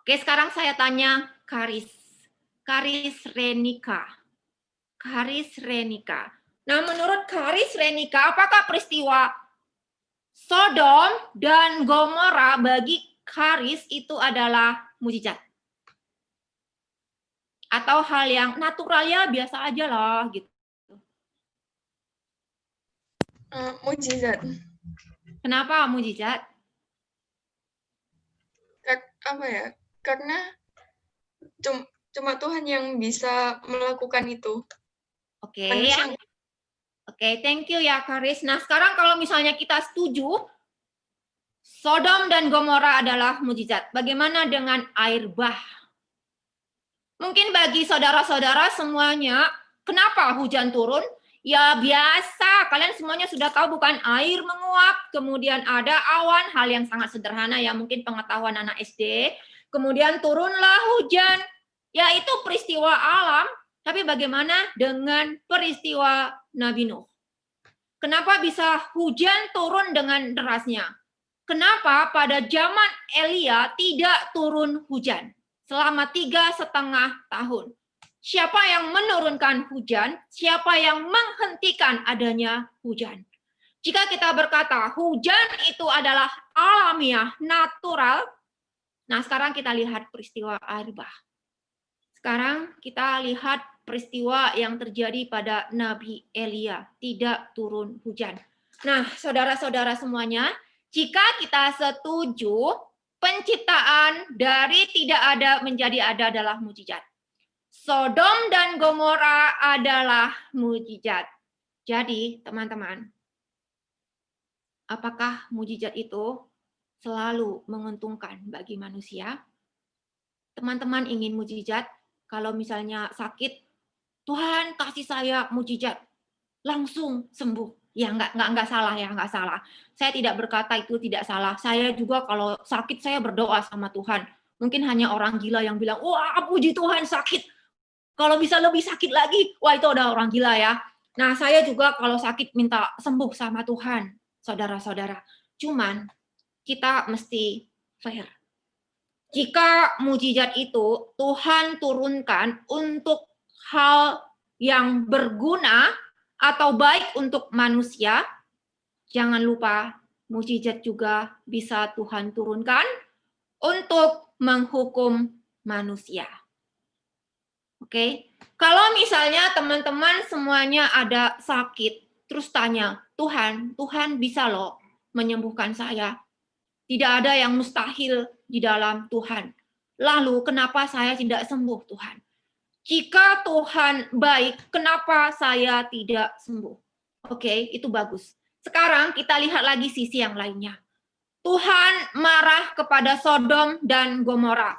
Oke, sekarang saya tanya Karis Renika. Nah, menurut Karis Renika, apakah peristiwa Sodom dan Gomora bagi Karis itu adalah mukjizat? Atau hal yang natural ya, biasa aja lah gitu. Mujizat. Kenapa mujizat? Apa ya? Karena cuma Tuhan yang bisa melakukan itu. Oke. Manusia. Oke, thank you ya Karis. Nah, sekarang kalau misalnya kita setuju, Sodom dan Gomora adalah mujizat. Bagaimana dengan air bah? Mungkin bagi saudara-saudara semuanya, kenapa hujan turun? Ya biasa, kalian semuanya sudah tahu bukan, air menguap, kemudian ada awan, hal yang sangat sederhana ya, mungkin pengetahuan anak SD. Kemudian turunlah hujan, ya itu peristiwa alam. Tapi bagaimana dengan peristiwa Nabi Nuh? Kenapa bisa hujan turun dengan derasnya? Kenapa pada zaman Elia tidak turun hujan selama 3,5 tahun? Siapa yang menurunkan hujan? Siapa yang menghentikan adanya hujan? Jika kita berkata hujan itu adalah alamiah, natural, nah sekarang kita lihat peristiwa air bah. Sekarang kita lihat peristiwa yang terjadi pada Nabi Elia, tidak turun hujan. Nah, saudara-saudara semuanya, jika kita setuju, penciptaan dari tidak ada menjadi ada adalah mujizat. Sodom dan Gomora adalah mujizat. Jadi, teman-teman, apakah mujizat itu selalu menguntungkan bagi manusia? Teman-teman ingin mujizat? Kalau misalnya sakit, Tuhan kasih saya mujizat, langsung sembuh. Ya nggak salah ya, nggak salah. Saya tidak berkata itu tidak salah. Saya juga kalau sakit saya berdoa sama Tuhan. Mungkin hanya orang gila yang bilang, wah puji Tuhan sakit. Kalau bisa lebih sakit lagi, wah itu udah orang gila ya. Nah saya juga kalau sakit minta sembuh sama Tuhan, saudara-saudara. Cuman kita mesti fair. Jika mujizat itu Tuhan turunkan untuk hal yang berguna atau baik untuk manusia, jangan lupa mujizat juga bisa Tuhan turunkan untuk menghukum manusia. Oke, kalau misalnya teman-teman semuanya ada sakit, terus tanya, Tuhan bisa loh menyembuhkan saya. Tidak ada yang mustahil di dalam Tuhan. Lalu kenapa saya tidak sembuh, Tuhan? Jika Tuhan baik, kenapa saya tidak sembuh? Oke, itu bagus. Sekarang kita lihat lagi sisi yang lainnya. Tuhan marah kepada Sodom dan Gomora.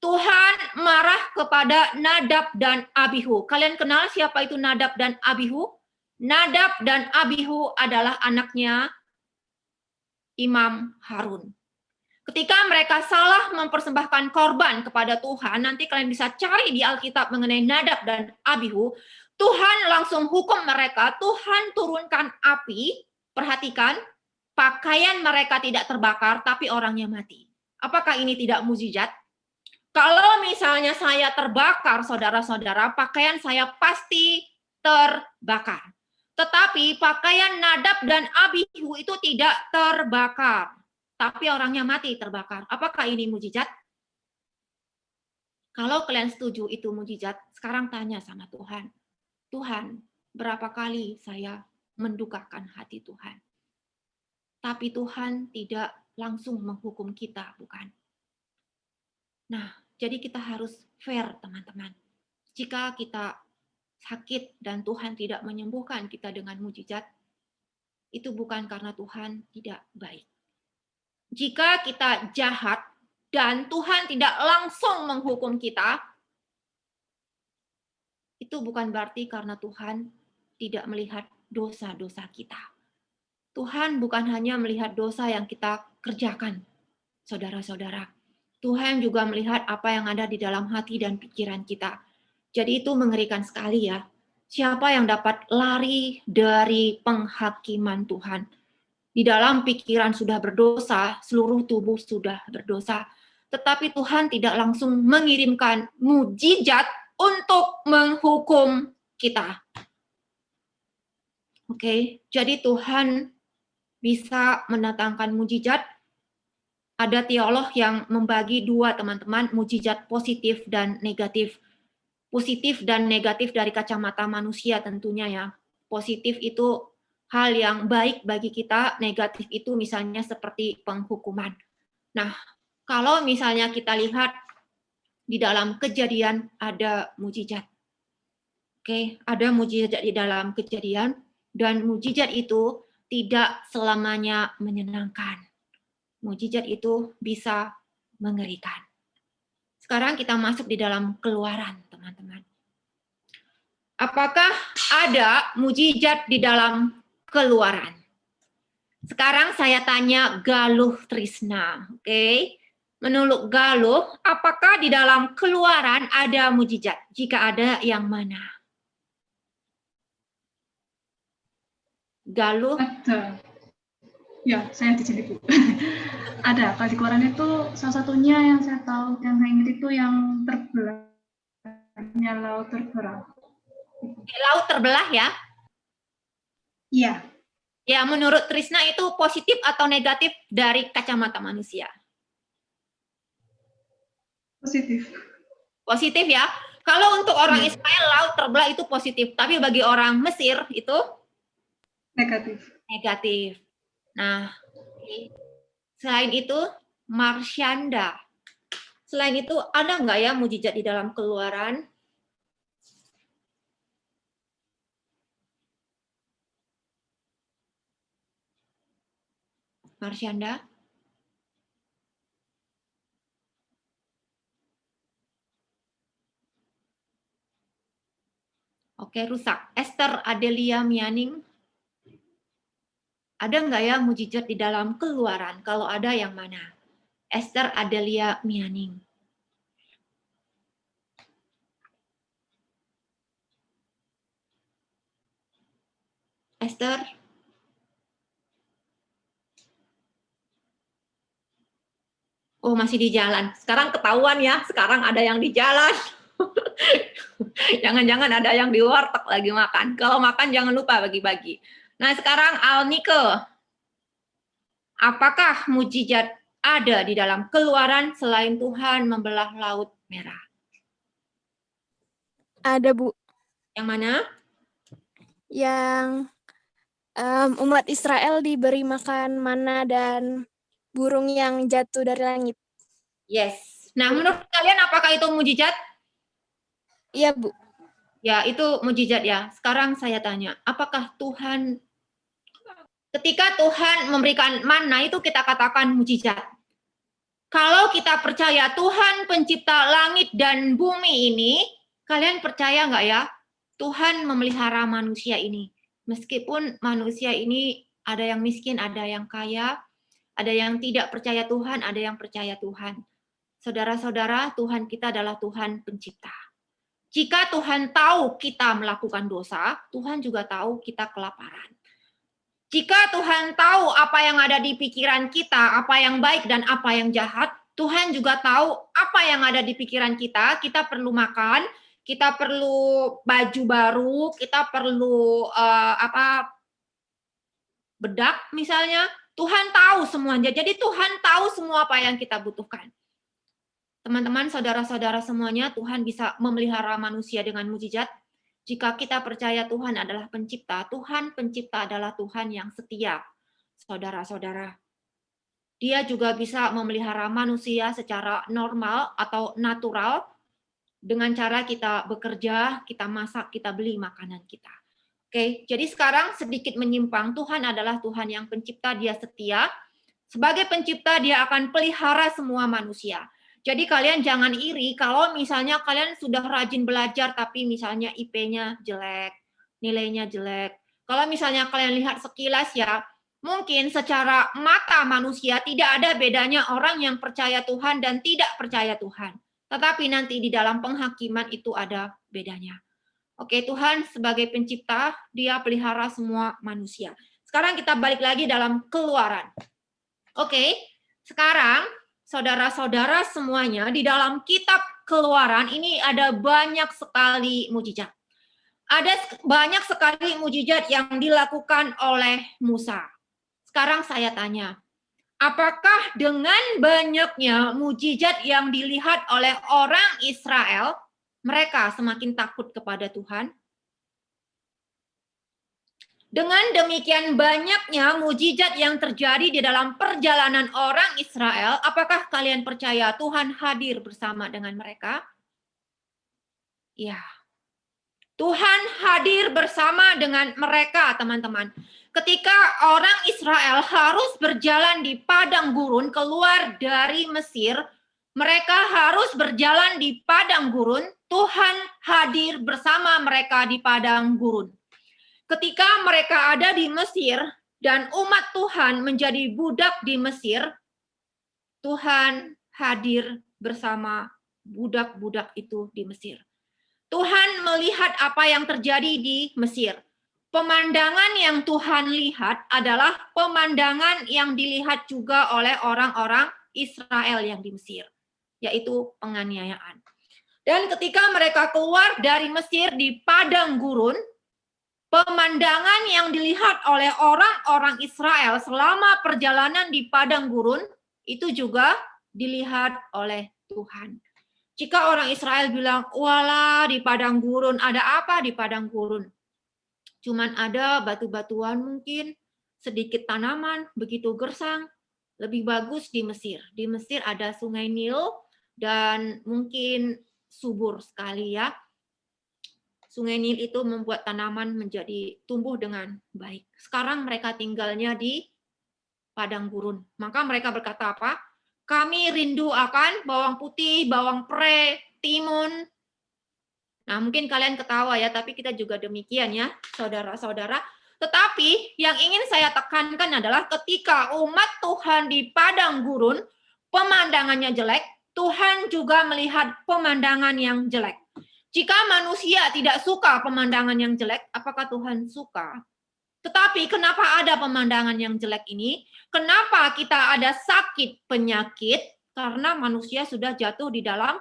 Tuhan marah kepada Nadab dan Abihu. Kalian kenal siapa itu Nadab dan Abihu? Nadab dan Abihu adalah anaknya Imam Harun. Ketika mereka salah mempersembahkan korban kepada Tuhan, nanti kalian bisa cari di Alkitab mengenai Nadab dan Abihu, Tuhan langsung hukum mereka, Tuhan turunkan api, perhatikan, pakaian mereka tidak terbakar, tapi orangnya mati. Apakah ini tidak mujizat? Kalau misalnya saya terbakar, saudara-saudara, pakaian saya pasti terbakar. Tetapi pakaian Nadab dan Abihu itu tidak terbakar. Tapi orangnya mati terbakar. Apakah ini mujizat? Kalau kalian setuju itu mujizat, sekarang tanya sama Tuhan. Tuhan, berapa kali saya mendukakan hati Tuhan? Tapi Tuhan tidak langsung menghukum kita, bukan? Nah, jadi kita harus fair, teman-teman. Jika kita sakit dan Tuhan tidak menyembuhkan kita dengan mujizat, itu bukan karena Tuhan tidak baik. Jika kita jahat dan Tuhan tidak langsung menghukum kita, itu bukan berarti karena Tuhan tidak melihat dosa-dosa kita. Tuhan bukan hanya melihat dosa yang kita kerjakan, saudara-saudara. Tuhan juga melihat apa yang ada di dalam hati dan pikiran kita. Jadi itu mengerikan sekali ya. Siapa yang dapat lari dari penghakiman Tuhan? Di dalam pikiran sudah berdosa, seluruh tubuh sudah berdosa. Tetapi Tuhan tidak langsung mengirimkan mujizat untuk menghukum kita. Oke, jadi Tuhan bisa mendatangkan mujizat. Ada teolog yang membagi dua, teman-teman, mujizat positif dan negatif. Positif dan negatif dari kacamata manusia tentunya ya. Positif itu hal yang baik bagi kita, negatif itu misalnya seperti penghukuman. Nah, kalau misalnya kita lihat di dalam Kejadian ada mujizat. Oke, ada mujizat di dalam Kejadian, dan mujizat itu tidak selamanya menyenangkan. Mujizat itu bisa mengerikan. Sekarang kita masuk di dalam Keluaran, teman-teman. Apakah ada mujizat di dalam Keluaran? Sekarang saya tanya Galuh Trisna, oke? Menurut Galuh, apakah di dalam Keluaran ada mujizat? Jika ada, yang mana? Galuh? Ada. Ya, saya di sini, Bu. Ada. Kalau di Keluaran itu salah satunya yang saya tahu dan saya ingat itu yang terbelahnya laut terbelah. Laut terbelah ya? Iya. Ya, menurut Trisna itu positif atau negatif dari kacamata manusia? Positif. Positif ya. Kalau untuk orang Israel, laut terbelah itu positif. Tapi bagi orang Mesir itu? Negatif. Negatif. Nah, selain itu, Marsyanda. Selain itu, ada nggak ya mujizat di dalam Keluaran? Marsyanda? Oke, rusak. Esther Adelia Mianing. Ada nggak ya mujizat di dalam Keluaran? Kalau ada, yang mana? Esther Adelia Mianing. Esther? Oh, masih di jalan. Sekarang ketahuan ya, sekarang ada yang di jalan. Jangan-jangan ada yang di warteg lagi makan. Kalau makan jangan lupa bagi-bagi. Nah, sekarang Alnike. Apakah mujizat ada di dalam Keluaran selain Tuhan membelah Laut Merah? Ada, Bu. Yang mana? Yang umat Israel diberi makan mana dan burung yang jatuh dari langit. Yes. Nah, menurut kalian apakah itu mujizat? Iya, Bu. Ya, itu mujizat ya. Sekarang saya tanya, apakah Tuhan, ketika Tuhan memberikan manna itu kita katakan mujizat. Kalau kita percaya Tuhan pencipta langit dan bumi ini, kalian percaya nggak ya? Tuhan memelihara manusia ini. Meskipun manusia ini ada yang miskin, ada yang kaya, ada yang tidak percaya Tuhan, ada yang percaya Tuhan. Saudara-saudara, Tuhan kita adalah Tuhan pencipta. Jika Tuhan tahu kita melakukan dosa, Tuhan juga tahu kita kelaparan. Jika Tuhan tahu apa yang ada di pikiran kita, apa yang baik dan apa yang jahat, Tuhan juga tahu apa yang ada di pikiran kita. Kita perlu makan, kita perlu baju baru, kita perlu bedak misalnya. Tuhan tahu semuanya. Jadi Tuhan tahu semua apa yang kita butuhkan. Teman-teman, saudara-saudara semuanya, Tuhan bisa memelihara manusia dengan mujizat. Jika kita percaya Tuhan adalah pencipta, Tuhan pencipta adalah Tuhan yang setia. Saudara-saudara, Dia juga bisa memelihara manusia secara normal atau natural dengan cara kita bekerja, kita masak, kita beli makanan kita. Oke, jadi sekarang sedikit menyimpang. Tuhan adalah Tuhan yang pencipta, Dia setia. Sebagai pencipta, Dia akan pelihara semua manusia. Jadi kalian jangan iri kalau misalnya kalian sudah rajin belajar tapi misalnya IP-nya jelek, nilainya jelek. Kalau misalnya kalian lihat sekilas ya, mungkin secara mata manusia tidak ada bedanya orang yang percaya Tuhan dan tidak percaya Tuhan. Tetapi nanti di dalam penghakiman itu ada bedanya. Oke, Tuhan sebagai pencipta, Dia pelihara semua manusia. Sekarang kita balik lagi dalam Keluaran. Oke, sekarang saudara-saudara semuanya, di dalam kitab Keluaran ini ada banyak sekali mujizat. Ada banyak sekali mujizat yang dilakukan oleh Musa. Sekarang saya tanya, apakah dengan banyaknya mujizat yang dilihat oleh orang Israel, Dengan demikian banyaknya mujizat yang terjadi di dalam perjalanan orang Israel, apakah kalian percaya Tuhan hadir bersama dengan mereka? Ya, Tuhan hadir bersama dengan mereka, teman-teman. Ketika orang Israel harus berjalan di padang gurun keluar dari Mesir, mereka harus berjalan di padang gurun, Tuhan hadir bersama mereka di padang gurun. Ketika mereka ada di Mesir dan umat Tuhan menjadi budak di Mesir, Tuhan hadir bersama budak-budak itu di Mesir. Tuhan melihat apa yang terjadi di Mesir. Pemandangan yang Tuhan lihat adalah pemandangan yang dilihat juga oleh orang-orang Israel yang di Mesir, yaitu penganiayaan. Dan ketika mereka keluar dari Mesir di padang gurun, pemandangan yang dilihat oleh orang-orang Israel selama perjalanan di padang gurun itu juga dilihat oleh Tuhan. Jika orang Israel bilang, walah di padang gurun, ada apa di padang gurun? Cuman ada batu-batuan mungkin, sedikit tanaman, begitu gersang. Lebih bagus di Mesir. Di Mesir ada sungai Nil dan mungkin subur sekali ya. Sungai Nil itu membuat tanaman menjadi tumbuh dengan baik. Sekarang mereka tinggalnya di padang gurun. Maka mereka berkata apa? Kami rindu akan bawang putih, bawang pre, timun. Nah, mungkin kalian ketawa ya, tapi kita juga demikian ya, saudara-saudara. Tetapi yang ingin saya tekankan adalah ketika umat Tuhan di padang gurun, pemandangannya jelek, Tuhan juga melihat pemandangan yang jelek. Jika manusia tidak suka pemandangan yang jelek, apakah Tuhan suka? Tetapi kenapa ada pemandangan yang jelek ini? Kenapa kita ada sakit penyakit? Karena manusia sudah jatuh di dalam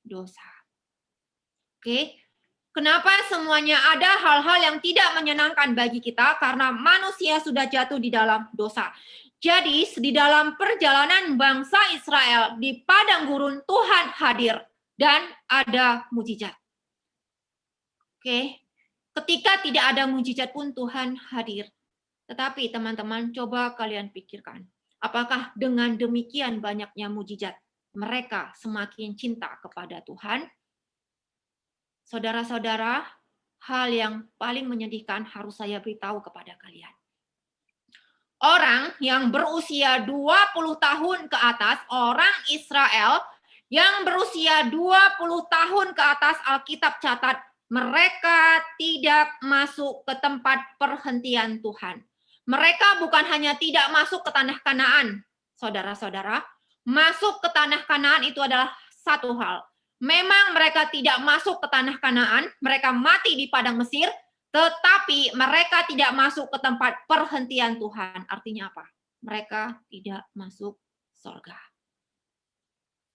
dosa. Oke. Kenapa semuanya ada hal-hal yang tidak menyenangkan bagi kita? Karena manusia sudah jatuh di dalam dosa. Jadi di dalam perjalanan bangsa Israel di padang gurun Tuhan hadir dan ada mujizat. Oke. Ketika tidak ada mujizat pun Tuhan hadir. Tetapi teman-teman, coba kalian pikirkan. Apakah dengan demikian banyaknya mujizat, mereka semakin cinta kepada Tuhan? Saudara-saudara, hal yang paling menyedihkan harus saya beritahu kepada kalian. Orang yang berusia 20 tahun ke atas, orang Israel yang berusia 20 tahun ke atas, Alkitab catat, mereka tidak masuk ke tempat perhentian Tuhan. Mereka bukan hanya tidak masuk ke tanah Kanaan, saudara-saudara. Masuk ke tanah Kanaan itu adalah satu hal. Memang mereka tidak masuk ke tanah Kanaan, mereka mati di padang Mesir, tetapi mereka tidak masuk ke tempat perhentian Tuhan. Artinya apa? Mereka tidak masuk surga.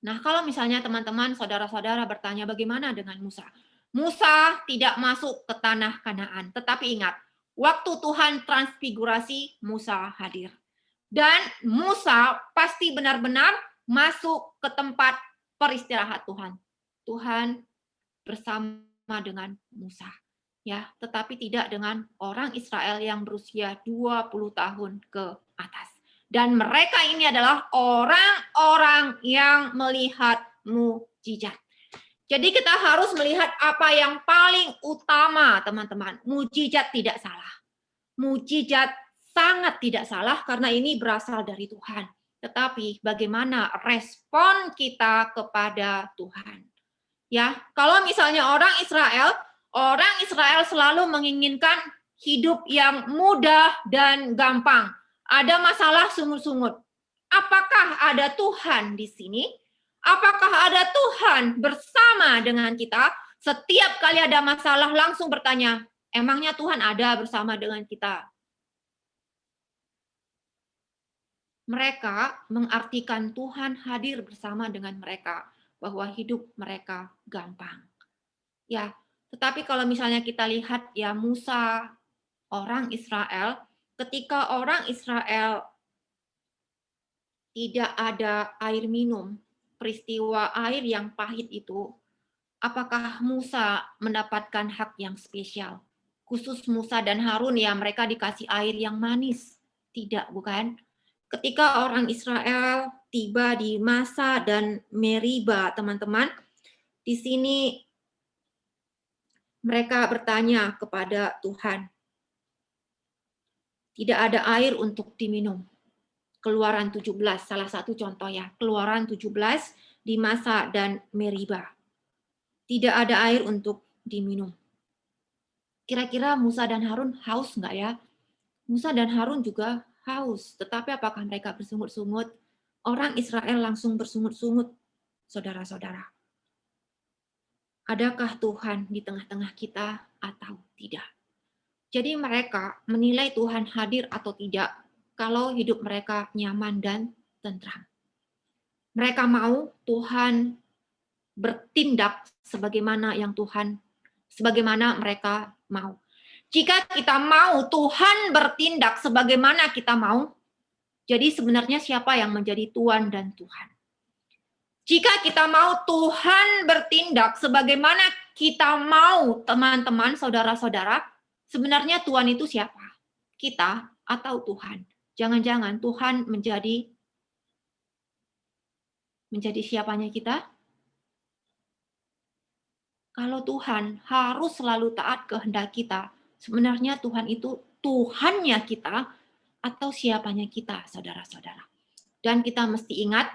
Nah, kalau misalnya teman-teman, saudara-saudara bertanya bagaimana dengan Musa? Musa tidak masuk ke tanah Kanaan. Tetapi ingat, waktu Tuhan transfigurasi, Musa hadir. Dan Musa pasti benar-benar masuk ke tempat peristirahat Tuhan. Tuhan bersama dengan Musa. Ya, tetapi tidak dengan orang Israel yang berusia 20 tahun ke atas. Dan mereka ini adalah orang-orang yang melihat mujizat. Jadi kita harus melihat apa yang paling utama, teman-teman. Mujizat tidak salah. Mujizat sangat tidak salah karena ini berasal dari Tuhan. Tetapi bagaimana respon kita kepada Tuhan? Ya, kalau misalnya orang Israel selalu menginginkan hidup yang mudah dan gampang. Ada masalah sungut-sungut. Apakah ada Tuhan di sini? Apakah ada Tuhan bersama dengan kita? Setiap kali ada masalah langsung bertanya, emangnya Tuhan ada bersama dengan kita? Mereka mengartikan Tuhan hadir bersama dengan mereka, bahwa hidup mereka gampang. Ya, tetapi kalau misalnya kita lihat ya Musa, orang Israel, ketika orang Israel tidak ada air minum, peristiwa air yang pahit itu, apakah Musa mendapatkan hak yang spesial? khusus Musa dan Harun ya mereka dikasih air yang manis. Tidak, bukan? Ketika orang Israel tiba di Masa dan Meriba, teman-teman, di sini mereka bertanya kepada Tuhan. Tidak ada air untuk diminum. Keluaran 17, salah satu contoh ya. Keluaran 17 di Masa dan Meriba. Tidak ada air untuk diminum. Kira-kira Musa dan Harun haus nggak ya? Musa dan Harun juga haus. Tetapi apakah mereka bersungut-sungut? Orang Israel langsung bersungut-sungut, saudara-saudara. Adakah Tuhan di tengah-tengah kita atau tidak? Jadi mereka menilai Tuhan hadir atau tidak kalau hidup mereka nyaman dan tentram. Mereka mau Tuhan bertindak sebagaimana mereka mau. Jika kita mau Tuhan bertindak sebagaimana kita mau, jadi sebenarnya siapa yang menjadi Tuan dan Tuhan? Jika kita mau Tuhan bertindak sebagaimana kita mau, teman-teman, saudara-saudara, sebenarnya Tuhan itu siapa? Kita atau Tuhan? Jangan-jangan Tuhan menjadi siapanya kita? Kalau Tuhan harus selalu taat kehendak kita, sebenarnya Tuhan itu Tuhannya kita atau siapanya kita, saudara-saudara. Dan kita mesti ingat,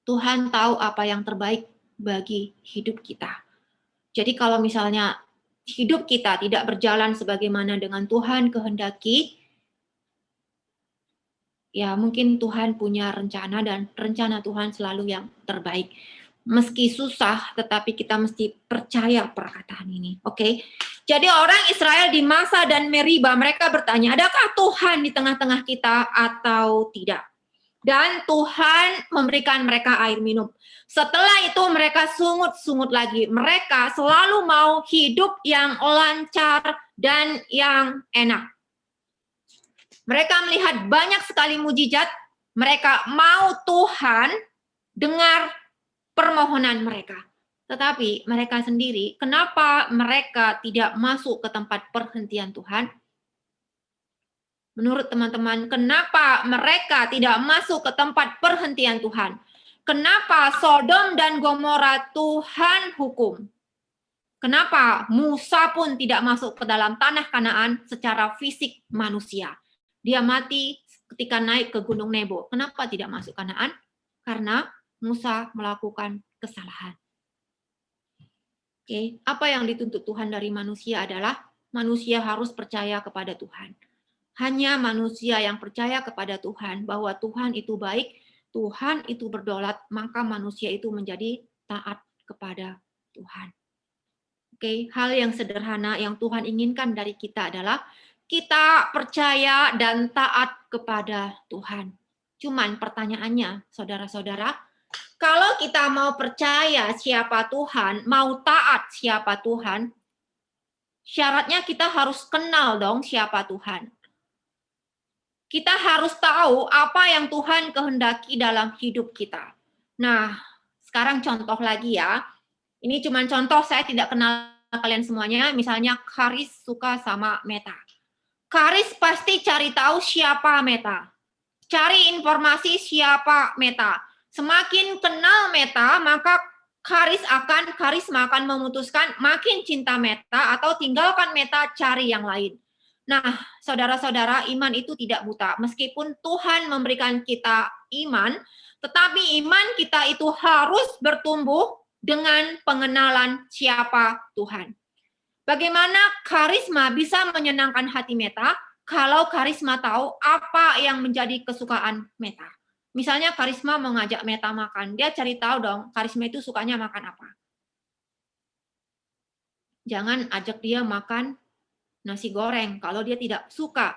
Tuhan tahu apa yang terbaik bagi hidup kita. Jadi kalau misalnya hidup kita tidak berjalan sebagaimana dengan Tuhan kehendaki, ya mungkin Tuhan punya rencana dan rencana Tuhan selalu yang terbaik. Meski susah, tetapi kita mesti percaya perkataan ini. Oke? Jadi orang Israel di Masa dan Meriba, mereka bertanya, adakah Tuhan di tengah-tengah kita atau tidak? Dan Tuhan memberikan mereka air minum. Setelah itu mereka sungut-sungut lagi. Mereka selalu mau hidup yang lancar dan yang enak. Mereka melihat banyak sekali mujizat. Mereka mau Tuhan dengar permohonan mereka. Tetapi mereka sendiri, kenapa mereka tidak masuk ke tempat perhentian Tuhan? Menurut teman-teman, kenapa mereka tidak masuk ke tempat perhentian Tuhan? Kenapa Sodom dan Gomora Tuhan hukum? Kenapa Musa pun tidak masuk ke dalam tanah Kanaan secara fisik manusia? Dia mati ketika naik ke Gunung Nebo. Kenapa tidak masuk Kanaan? Karena Musa melakukan kesalahan. Oke, apa yang dituntut Tuhan dari manusia adalah manusia harus percaya kepada Tuhan. Hanya manusia yang percaya kepada Tuhan bahwa Tuhan itu baik, Tuhan itu berdaulat, maka manusia itu menjadi taat kepada Tuhan. Oke, hal yang sederhana yang Tuhan inginkan dari kita adalah kita percaya dan taat kepada Tuhan. Cuman pertanyaannya, saudara-saudara, kalau kita mau percaya siapa Tuhan, mau taat siapa Tuhan, syaratnya kita harus kenal dong siapa Tuhan. Kita harus tahu apa yang Tuhan kehendaki dalam hidup kita. Nah, sekarang contoh lagi ya. Ini cuma contoh, saya tidak kenal kalian semuanya. Misalnya Karis suka sama Meta. Karis pasti cari tahu siapa Meta. Cari informasi siapa Meta. Semakin kenal Meta, maka Karisma akan memutuskan makin cinta Meta atau tinggalkan Meta, cari yang lain. Nah, saudara-saudara, iman itu tidak buta. Meskipun Tuhan memberikan kita iman, tetapi iman kita itu harus bertumbuh dengan pengenalan siapa Tuhan. Bagaimana Karisma bisa menyenangkan hati Meta kalau Karisma tahu apa yang menjadi kesukaan Meta? Misalnya Karisma mengajak Meta makan, dia cari tahu dong, Karisma itu sukanya makan apa. Jangan ajak dia makan nasi goreng kalau dia tidak suka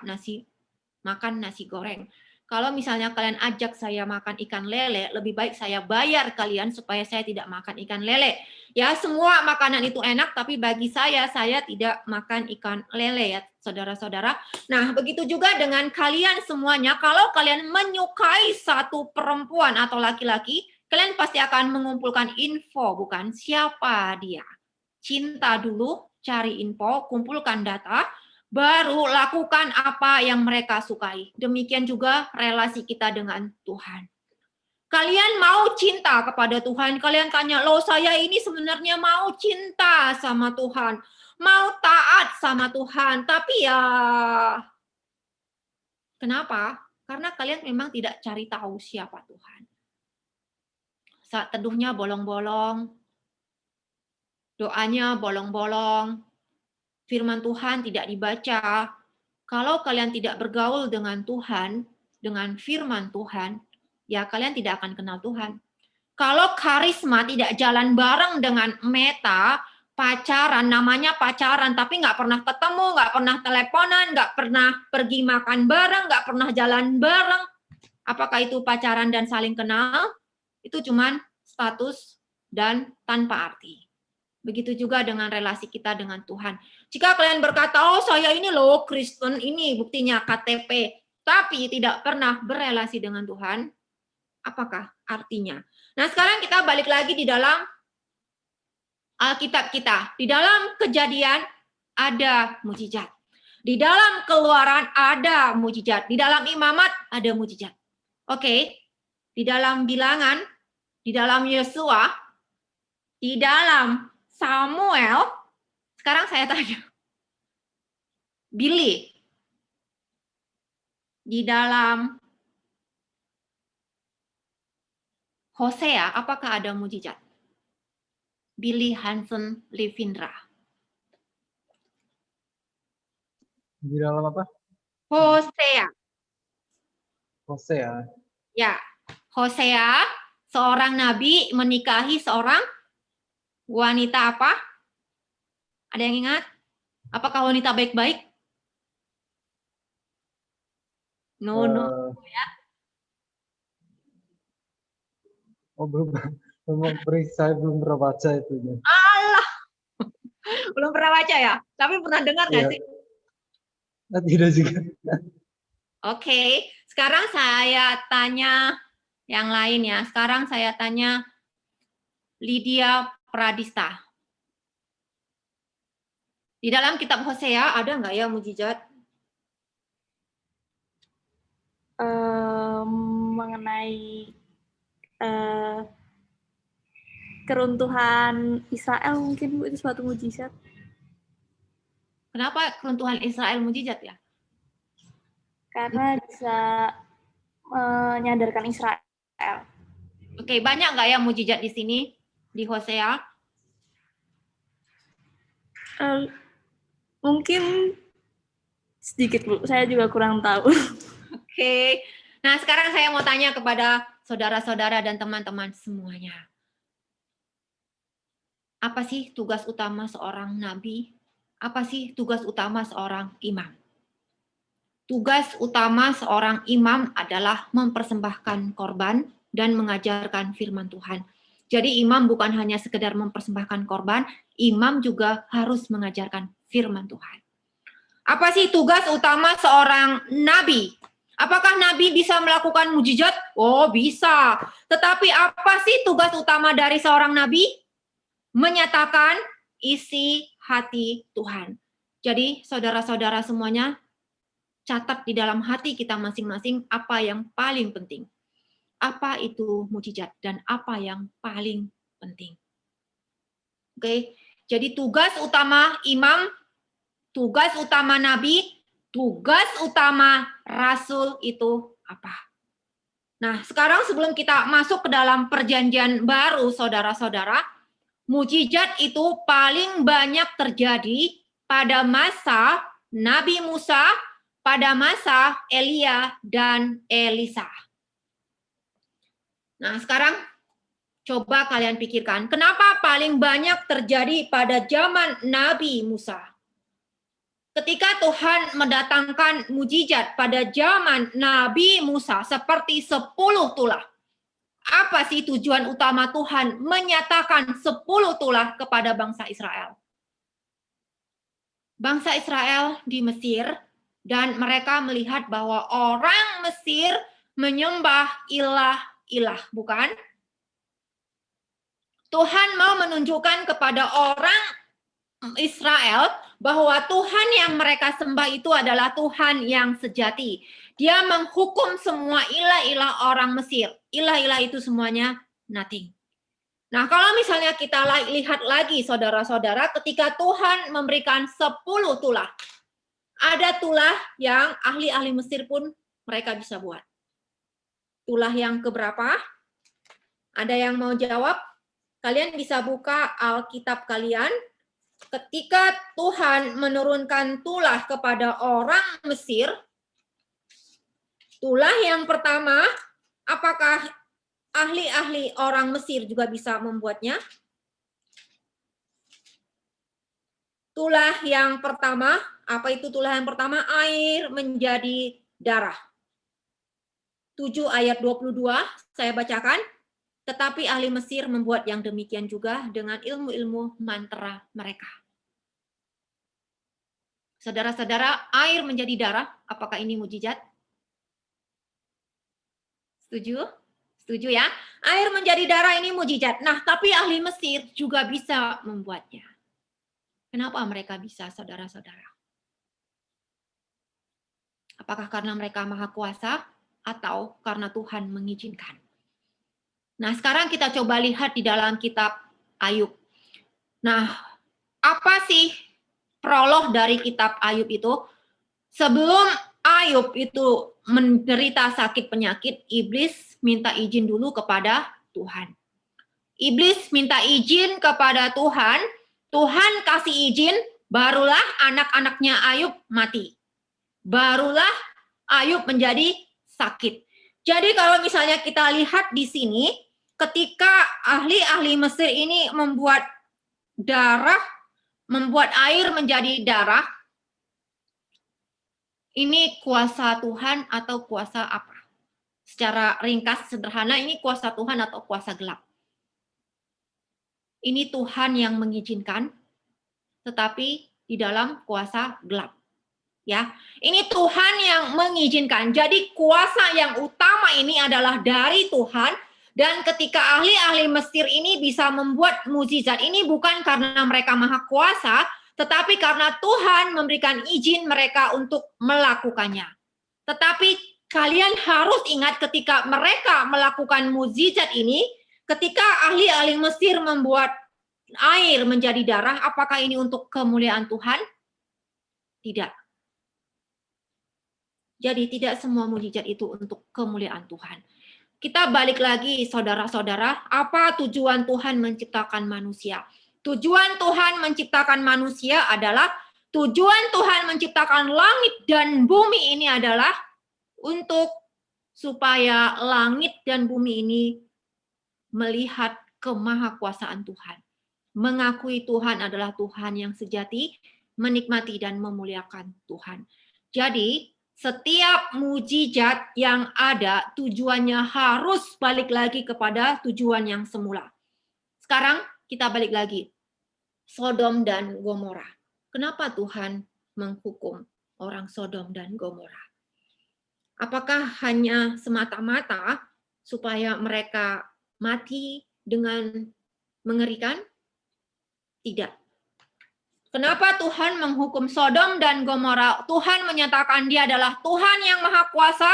makan nasi goreng. Kalau misalnya kalian ajak saya makan ikan lele, lebih baik saya bayar kalian supaya saya tidak makan ikan lele. Ya, semua makanan itu enak, tapi bagi saya tidak makan ikan lele ya, saudara-saudara. Nah, begitu juga dengan kalian semuanya. Kalau kalian menyukai satu perempuan atau laki-laki, kalian pasti akan mengumpulkan info, bukan? Siapa dia? Cinta dulu, cari info, kumpulkan data, baru lakukan apa yang mereka sukai. Demikian juga relasi kita dengan Tuhan. Kalian mau cinta kepada Tuhan, kalian tanya, loh saya ini sebenarnya mau cinta sama Tuhan, mau taat sama Tuhan, tapi ya kenapa? Karena kalian memang tidak cari tahu siapa Tuhan. Saat teduhnya bolong-bolong, doanya bolong-bolong, firman Tuhan tidak dibaca. Kalau kalian tidak bergaul dengan Tuhan, dengan firman Tuhan, ya kalian tidak akan kenal Tuhan. Kalau karisma tidak jalan bareng dengan meta, pacaran, namanya pacaran, tapi nggak pernah ketemu, nggak pernah teleponan, nggak pernah pergi makan bareng, nggak pernah jalan bareng. Apakah itu pacaran dan saling kenal? Itu cuman status dan tanpa arti. Begitu juga dengan relasi kita dengan Tuhan. Jika kalian berkata, oh saya ini loh Kristen, ini buktinya KTP, tapi tidak pernah berelasi dengan Tuhan, apakah artinya? Nah sekarang kita balik lagi di dalam Alkitab kita. Di dalam Kejadian ada mujizat. Di dalam Keluaran ada mujizat. Di dalam Imamat ada mujizat. Oke. Di dalam Bilangan, di dalam Yosua, di dalam Samuel, sekarang saya tanya. Billy, di dalam Hosea, apakah ada mujizat? Billy Hansen Livindra. Di dalam apa? Hosea. Hosea. Ya, Hosea, seorang nabi menikahi seorang wanita apa? Ada yang ingat? Apakah wanita baik-baik? No. Ya. Oh belum, saya belum pernah baca itu. Allah, belum pernah baca ya? Tapi pernah dengar nggak sih? Tidak juga. Oke, sekarang saya tanya yang lain ya. Sekarang saya tanya Lydia Pradista. Di dalam kitab Hosea ada nggak ya mujizat? Mengenai keruntuhan Israel mungkin Bu, itu suatu mujizat. Kenapa keruntuhan Israel mujizat ya? Karena bisa menyadarkan Israel. Oke, banyak nggak ya mujizat di sini di Hosea? Mungkin sedikit Bu, saya juga kurang tahu. Oke, nah sekarang saya mau tanya kepada saudara-saudara dan teman-teman semuanya. Apa sih tugas utama seorang nabi? Apa sih tugas utama seorang imam? Tugas utama seorang imam adalah mempersembahkan korban dan mengajarkan firman Tuhan. Jadi imam bukan hanya sekedar mempersembahkan korban, imam juga harus mengajarkan firman Tuhan. Apa sih tugas utama seorang nabi? Apakah nabi bisa melakukan mujizat? Oh, bisa. Tetapi apa sih tugas utama dari seorang nabi? Menyatakan isi hati Tuhan. Jadi, saudara-saudara semuanya, catat di dalam hati kita masing-masing apa yang paling penting. Apa itu mujizat dan apa yang paling penting. Oke, jadi tugas utama imam, tugas utama nabi, tugas utama rasul itu apa? Nah, sekarang sebelum kita masuk ke dalam perjanjian baru, saudara-saudara, mujizat itu paling banyak terjadi pada masa Nabi Musa, pada masa Elia dan Elisa. Nah, sekarang coba kalian pikirkan, kenapa paling banyak terjadi pada zaman Nabi Musa? Ketika Tuhan mendatangkan mujizat pada zaman Nabi Musa seperti 10 tulah. Apa sih tujuan utama Tuhan menyatakan 10 tulah kepada bangsa Israel? Bangsa Israel di Mesir dan mereka melihat bahwa orang Mesir menyembah ilah-ilah, bukan? Tuhan mau menunjukkan kepada orang Israel bahwa Tuhan yang mereka sembah itu adalah Tuhan yang sejati. Dia menghukum semua ilah-ilah orang Mesir. Ilah-ilah itu semuanya nothing. Nah, kalau misalnya kita lihat lagi saudara-saudara, ketika Tuhan memberikan 10 tulah, ada tulah yang ahli-ahli Mesir pun mereka bisa buat. Tulah yang keberapa? Ada yang mau jawab? Kalian bisa buka Alkitab kalian. Ketika Tuhan menurunkan tulah kepada orang Mesir, tulah yang pertama, apakah ahli-ahli orang Mesir juga bisa membuatnya? Tulah yang pertama, apa itu tulah yang pertama? Air menjadi darah. 7 ayat 22, saya bacakan. Tetapi ahli Mesir membuat yang demikian juga dengan ilmu-ilmu mantra mereka. Saudara-saudara, air menjadi darah, apakah ini mujizat? Setuju? Setuju ya? Air menjadi darah ini mujizat. Nah, tapi ahli Mesir juga bisa membuatnya. Kenapa mereka bisa, saudara-saudara? Apakah karena mereka maha kuasa atau karena Tuhan mengizinkan? Nah, sekarang kita coba lihat di dalam kitab Ayub. Nah, apa sih prolog dari kitab Ayub itu? Sebelum Ayub itu menderita sakit penyakit, iblis minta izin dulu kepada Tuhan. Iblis minta izin kepada Tuhan, Tuhan kasih izin, barulah anak-anaknya Ayub mati. Barulah Ayub menjadi sakit. Jadi kalau misalnya kita lihat di sini, ketika ahli-ahli Mesir ini membuat darah, membuat air menjadi darah, ini kuasa Tuhan atau kuasa apa? Secara ringkas, sederhana, ini kuasa Tuhan atau kuasa gelap? Ini Tuhan yang mengizinkan, tetapi di dalam kuasa gelap. Ya, ini Tuhan yang mengizinkan. Jadi kuasa yang utama ini adalah dari Tuhan. Dan ketika ahli-ahli Mesir ini bisa membuat mukjizat, ini bukan karena mereka maha kuasa, tetapi karena Tuhan memberikan izin mereka untuk melakukannya. Tetapi kalian harus ingat ketika mereka melakukan mukjizat ini, ketika ahli-ahli Mesir membuat air menjadi darah, apakah ini untuk kemuliaan Tuhan? Tidak. Jadi tidak semua mukjizat itu untuk kemuliaan Tuhan. Kita balik lagi, saudara-saudara, apa tujuan Tuhan menciptakan manusia? Tujuan Tuhan menciptakan manusia adalah, tujuan Tuhan menciptakan langit dan bumi ini adalah untuk supaya langit dan bumi ini melihat kemahakuasaan Tuhan. Mengakui Tuhan adalah Tuhan yang sejati, menikmati dan memuliakan Tuhan. Jadi, setiap mukjizat yang ada tujuannya harus balik lagi kepada tujuan yang semula. Sekarang kita balik lagi. Sodom dan Gomora. Kenapa Tuhan menghukum orang Sodom dan Gomora? Apakah hanya semata-mata supaya mereka mati dengan mengerikan? Tidak. Kenapa Tuhan menghukum Sodom dan Gomora? Tuhan menyatakan dia adalah Tuhan yang maha kuasa,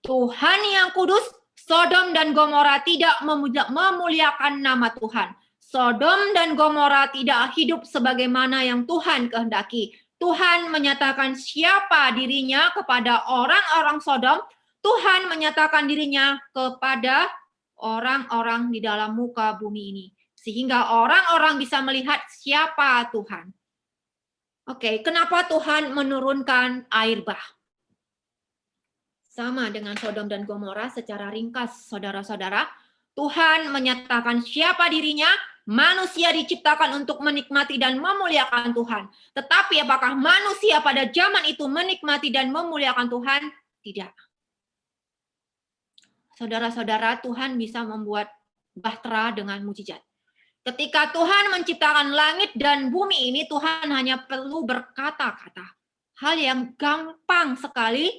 Tuhan yang kudus. Sodom dan Gomora tidak memuliakan nama Tuhan. Sodom dan Gomora tidak hidup sebagaimana yang Tuhan kehendaki. Tuhan menyatakan siapa dirinya kepada orang-orang Sodom. Tuhan menyatakan dirinya kepada orang-orang di dalam muka bumi ini. Sehingga orang-orang bisa melihat siapa Tuhan. Oke, kenapa Tuhan menurunkan air bah? Sama dengan Sodom dan Gomora, secara ringkas, saudara-saudara, Tuhan menyatakan siapa dirinya, manusia diciptakan untuk menikmati dan memuliakan Tuhan. Tetapi apakah manusia pada zaman itu menikmati dan memuliakan Tuhan? Tidak. Saudara-saudara, Tuhan bisa membuat bahtera dengan mukjizat. Ketika Tuhan menciptakan langit dan bumi ini, Tuhan hanya perlu berkata-kata. Hal yang gampang sekali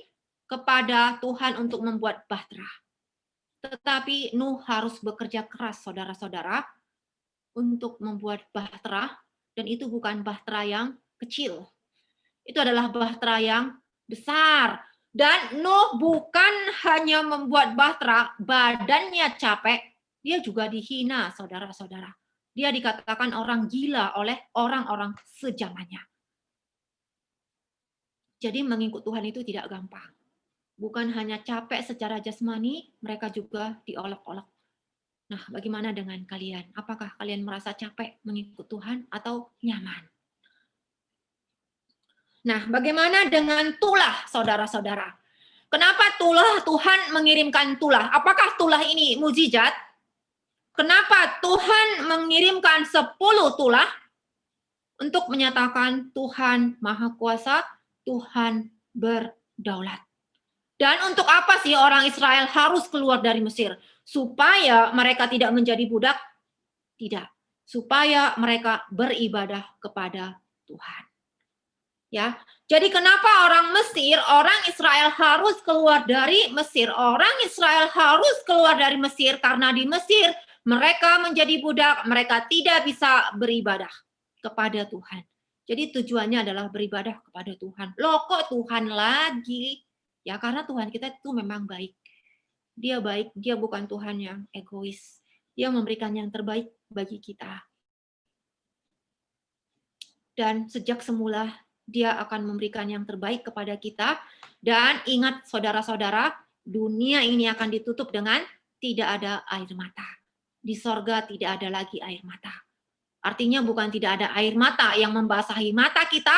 kepada Tuhan untuk membuat bahtera. Tetapi Nuh harus bekerja keras, saudara-saudara, untuk membuat bahtera. Dan itu bukan bahtera yang kecil. Itu adalah bahtera yang besar. Dan Nuh bukan hanya membuat bahtera, badannya capek, dia juga dihina, saudara-saudara. Dia dikatakan orang gila oleh orang-orang sejamannya. Jadi mengikut Tuhan itu tidak gampang. Bukan hanya capek secara jasmani, mereka juga diolok-olok. Nah, bagaimana dengan kalian? Apakah kalian merasa capek mengikut Tuhan atau nyaman? Nah, bagaimana dengan tulah, saudara-saudara? Kenapa tulah Tuhan mengirimkan tulah? Apakah tulah ini mukjizat? Kenapa Tuhan mengirimkan 10 tulah untuk menyatakan Tuhan Maha Kuasa, Tuhan berdaulat? Dan untuk apa sih orang Israel harus keluar dari Mesir? Supaya mereka tidak menjadi budak? Tidak. Supaya mereka beribadah kepada Tuhan. Ya, jadi kenapa orang Mesir, orang Israel harus keluar dari Mesir? Orang Israel harus keluar dari Mesir karena di Mesir mereka menjadi budak, mereka tidak bisa beribadah kepada Tuhan. Jadi tujuannya adalah beribadah kepada Tuhan. Loh kok Tuhan lagi? Ya karena Tuhan kita itu memang baik. Dia baik, dia bukan Tuhan yang egois. Dia memberikan yang terbaik bagi kita. Dan sejak semula dia akan memberikan yang terbaik kepada kita. Dan ingat saudara-saudara, dunia ini akan ditutup dengan tidak ada air mata. Di sorga tidak ada lagi air mata. Artinya bukan tidak ada air mata yang membasahi mata kita,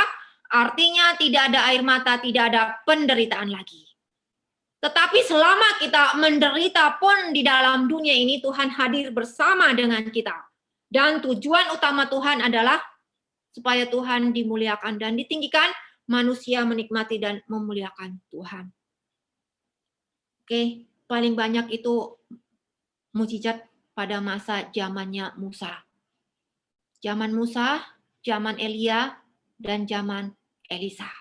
artinya tidak ada air mata, tidak ada penderitaan lagi. Tetapi selama kita menderita pun di dalam dunia ini, Tuhan hadir bersama dengan kita. Dan tujuan utama Tuhan adalah supaya Tuhan dimuliakan dan ditinggikan, manusia menikmati dan memuliakan Tuhan. Oke, paling banyak itu mukjizat pada masa zamannya Musa. Zaman Musa, zaman Elia, dan zaman Elisa.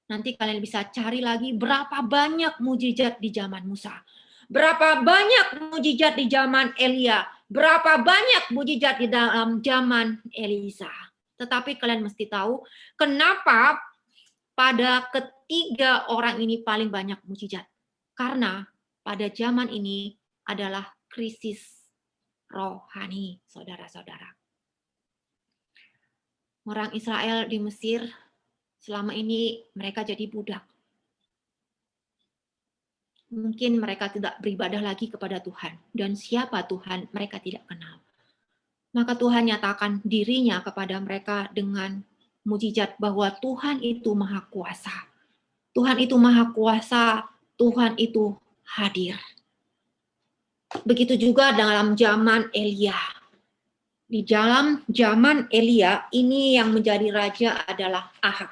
Nanti kalian bisa cari lagi berapa banyak mukjizat di zaman Musa. Berapa banyak mukjizat di zaman Elia. Berapa banyak mukjizat di dalam zaman Elisa. Tetapi kalian mesti tahu kenapa pada ketiga orang ini paling banyak mukjizat. Karena pada zaman ini adalah krisis rohani, saudara-saudara. Orang Israel di Mesir selama ini mereka jadi budak. Mungkin mereka tidak beribadah lagi kepada Tuhan. Dan siapa Tuhan mereka tidak kenal. Maka Tuhan nyatakan dirinya kepada mereka dengan mukjizat bahwa Tuhan itu Maha Kuasa. Tuhan itu Maha Kuasa, Tuhan itu hadir. Begitu juga dalam zaman Elia. Di dalam zaman Elia, ini yang menjadi raja adalah Ahab.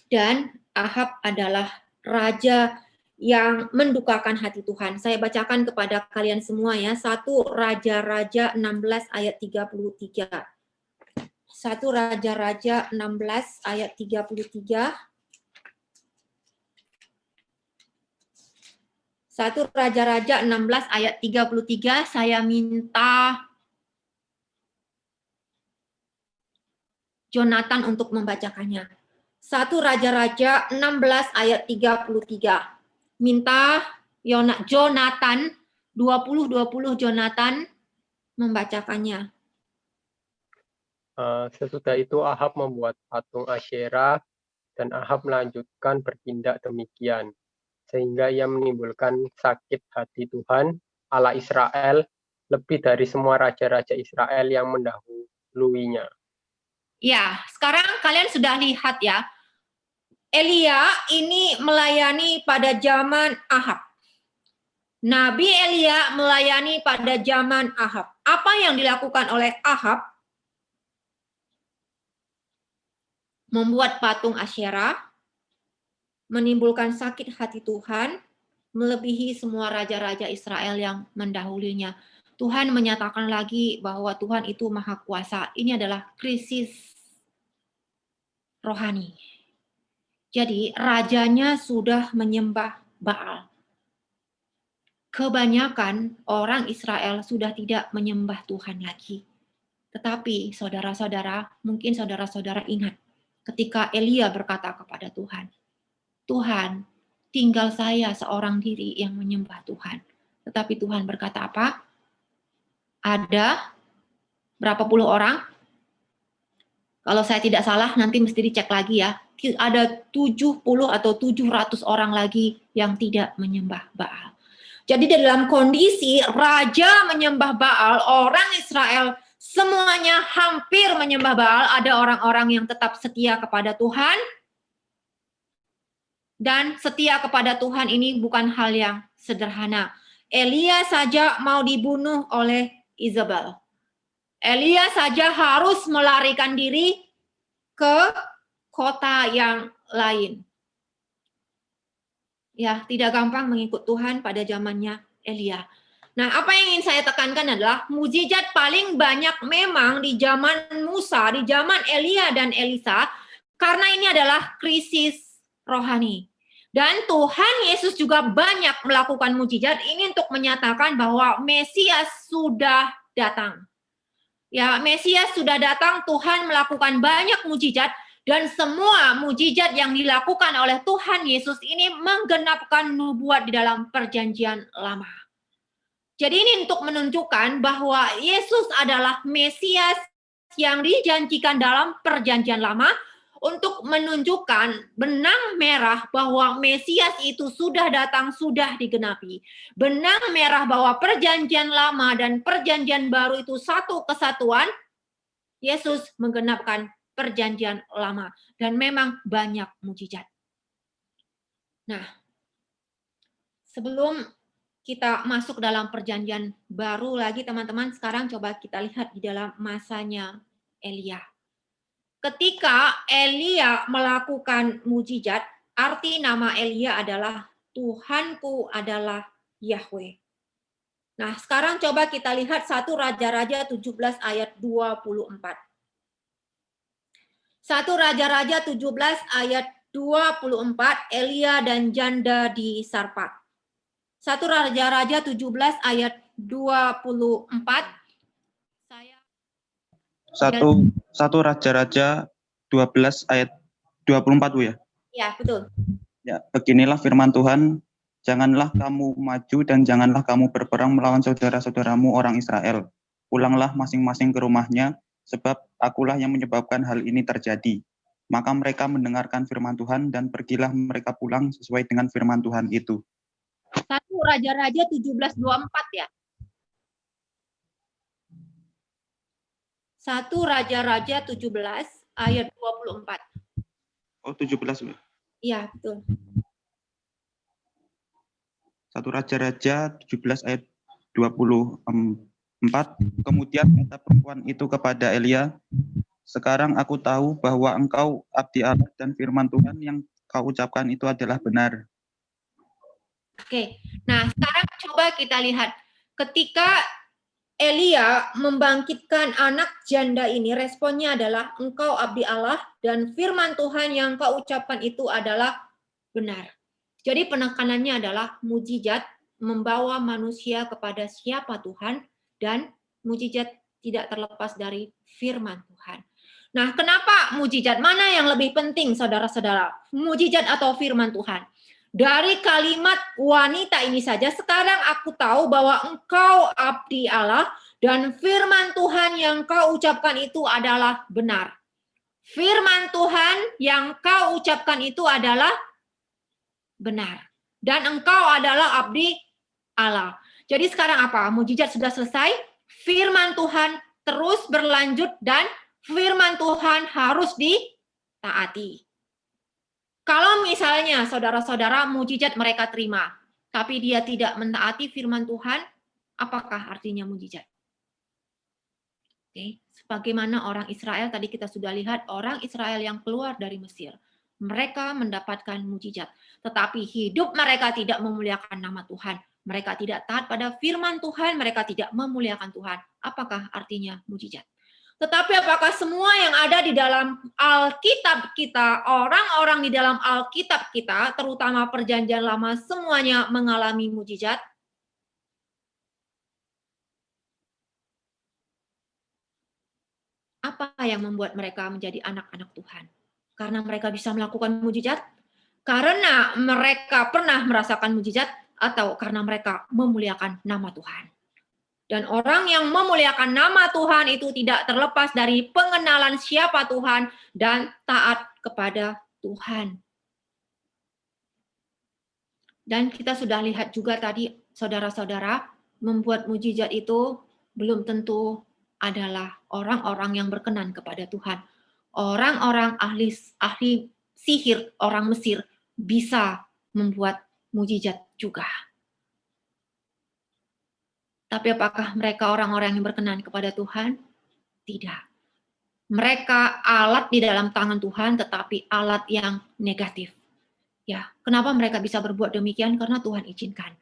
Dan Ahab adalah raja yang mendukakan hati Tuhan. Saya bacakan kepada kalian semua ya. 1 Raja-Raja 16 ayat 33. 1 Raja-Raja 16 ayat 33. 1 Raja-Raja 16 ayat 33. Saya minta Jonathan untuk membacakannya. 1 Raja-Raja 16 ayat 33. Minta Jonathan 20 Jonathan membacakannya. Sesudah itu Ahab membuat patung Asyera dan Ahab melanjutkan bertindak demikian sehingga ia menimbulkan sakit hati Tuhan Allah Israel lebih dari semua raja-raja Israel yang mendahuluinya. Ya, sekarang kalian sudah lihat ya. Elia ini melayani pada zaman Ahab. Nabi Elia melayani pada zaman Ahab. Apa yang dilakukan oleh Ahab? Membuat patung Asyera, menimbulkan sakit hati Tuhan, melebihi semua raja-raja Israel yang mendahulunya. Tuhan menyatakan lagi bahwa Tuhan itu Maha Kuasa. Ini adalah krisis rohani. Jadi rajanya sudah menyembah Baal. Kebanyakan orang Israel sudah tidak menyembah Tuhan lagi. Tetapi saudara-saudara, mungkin saudara-saudara ingat ketika Elia berkata kepada Tuhan, Tuhan, tinggal saya seorang diri yang menyembah Tuhan. Tetapi Tuhan berkata apa? Ada berapa puluh orang? Kalau saya tidak salah, nanti mesti dicek lagi ya. Ada 70 atau 700 orang lagi yang tidak menyembah Baal. Jadi dalam kondisi raja menyembah Baal, orang Israel semuanya hampir menyembah Baal. Ada orang-orang yang tetap setia kepada Tuhan. Dan setia kepada Tuhan ini bukan hal yang sederhana. Elia saja mau dibunuh oleh Isabel. Elia saja harus melarikan diri ke kota yang lain. Ya, tidak gampang mengikut Tuhan pada zamannya Elia. Nah, apa yang ingin saya tekankan adalah mukjizat paling banyak memang di zaman Musa, di zaman Elia dan Elisa, karena ini adalah krisis rohani. Dan Tuhan Yesus juga banyak melakukan mukjizat ini untuk menyatakan bahwa Mesias sudah datang. Ya, Mesias sudah datang, Tuhan melakukan banyak mukjizat, dan semua mukjizat yang dilakukan oleh Tuhan Yesus ini menggenapkan nubuat di dalam perjanjian lama. Jadi ini untuk menunjukkan bahwa Yesus adalah Mesias yang dijanjikan dalam perjanjian lama, untuk menunjukkan benang merah bahwa Mesias itu sudah datang, sudah digenapi. Benang merah bahwa perjanjian lama dan perjanjian baru itu satu kesatuan, Yesus menggenapkan perjanjian lama. Dan memang banyak mukjizat. Nah, sebelum kita masuk dalam perjanjian baru lagi teman-teman, sekarang coba kita lihat di dalam masanya Elia. Ketika Elia melakukan mukjizat, arti nama Elia adalah Tuhanku adalah Yahweh. Nah, sekarang coba kita lihat 1 Raja-Raja 17 ayat 24. 1 Raja-Raja 17 ayat 24, Elia dan janda di Sarpat. 1 Raja-Raja 17 ayat 24. Satu Raja-Raja 12 ayat 24, Bu ya? Ya, betul. Ya, beginilah firman Tuhan, janganlah kamu maju dan janganlah kamu berperang melawan saudara-saudaramu orang Israel. Pulanglah masing-masing ke rumahnya, sebab akulah yang menyebabkan hal ini terjadi. Maka mereka mendengarkan firman Tuhan dan pergilah mereka pulang sesuai dengan firman Tuhan itu. 1 Raja-Raja 17:24 ya? 1 Raja-Raja 17 ayat 24. Oh, 17. Iya, betul. 1 Raja-Raja 17 ayat 24. Kemudian kata perempuan itu kepada Elia, sekarang aku tahu bahwa engkau abdi Allah dan firman Tuhan yang kau ucapkan itu adalah benar. Oke, nah sekarang coba kita lihat ketika Elia membangkitkan anak janda ini, responnya adalah engkau abdi Allah dan firman Tuhan yang kau ucapkan itu adalah benar. Jadi penekanannya adalah mukjizat membawa manusia kepada siapa Tuhan dan mukjizat tidak terlepas dari firman Tuhan. Nah, kenapa mukjizat? Mana yang lebih penting saudara-saudara? Mukjizat atau firman Tuhan? Dari kalimat wanita ini saja, sekarang aku tahu bahwa engkau abdi Allah dan firman Tuhan yang kau ucapkan itu adalah benar. Firman Tuhan yang kau ucapkan itu adalah benar. Dan engkau adalah abdi Allah. Jadi sekarang apa? Mukjizat sudah selesai, firman Tuhan terus berlanjut dan firman Tuhan harus ditaati. Kalau misalnya saudara-saudara mukjizat mereka terima, tapi dia tidak mentaati firman Tuhan, apakah artinya mukjizat? Oke, sebagaimana orang Israel tadi kita sudah lihat, orang Israel yang keluar dari Mesir, mereka mendapatkan mukjizat, tetapi hidup mereka tidak memuliakan nama Tuhan. Mereka tidak taat pada firman Tuhan, mereka tidak memuliakan Tuhan. Apakah artinya mukjizat? Tetapi apakah semua yang ada di dalam Alkitab kita, orang-orang di dalam Alkitab kita, terutama perjanjian lama, semuanya mengalami mukjizat? yang membuat mereka menjadi anak-anak Tuhan? Karena mereka bisa melakukan mujizat? Karena mereka pernah merasakan mujizat? Atau karena mereka memuliakan nama Tuhan? Dan orang yang memuliakan nama Tuhan itu tidak terlepas dari pengenalan siapa Tuhan dan taat kepada Tuhan. Dan kita sudah lihat juga tadi, saudara-saudara, membuat mujizat itu belum tentu adalah orang-orang yang berkenan kepada Tuhan. Orang-orang ahli sihir orang Mesir bisa membuat mujizat juga. Tapi apakah mereka orang-orang yang berkenan kepada Tuhan? Tidak. Mereka alat di dalam tangan Tuhan, tetapi alat yang negatif. Ya, kenapa mereka bisa berbuat demikian? Karena Tuhan izinkan.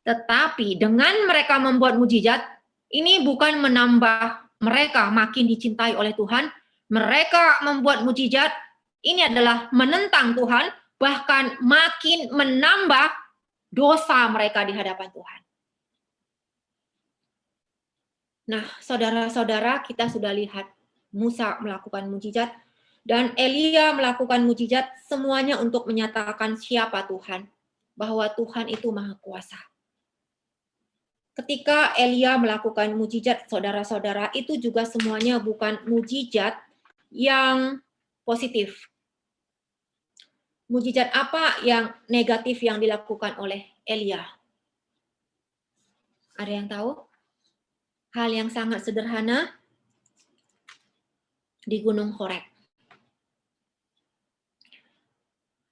Tetapi dengan mereka membuat mujizat, ini bukan menambah mereka makin dicintai oleh Tuhan. Mereka membuat mujizat, ini adalah menentang Tuhan, bahkan makin menambah dosa mereka di hadapan Tuhan. Nah, saudara-saudara, kita sudah lihat Musa melakukan mujizat dan Elia melakukan mujizat, semuanya untuk menyatakan siapa Tuhan, bahwa Tuhan itu Maha Kuasa. Ketika Elia melakukan mujizat, saudara-saudara, itu juga semuanya bukan mujizat yang positif. Mujizat apa yang negatif yang dilakukan oleh Elia? Ada yang tahu? Hal yang sangat sederhana di Gunung Horeb.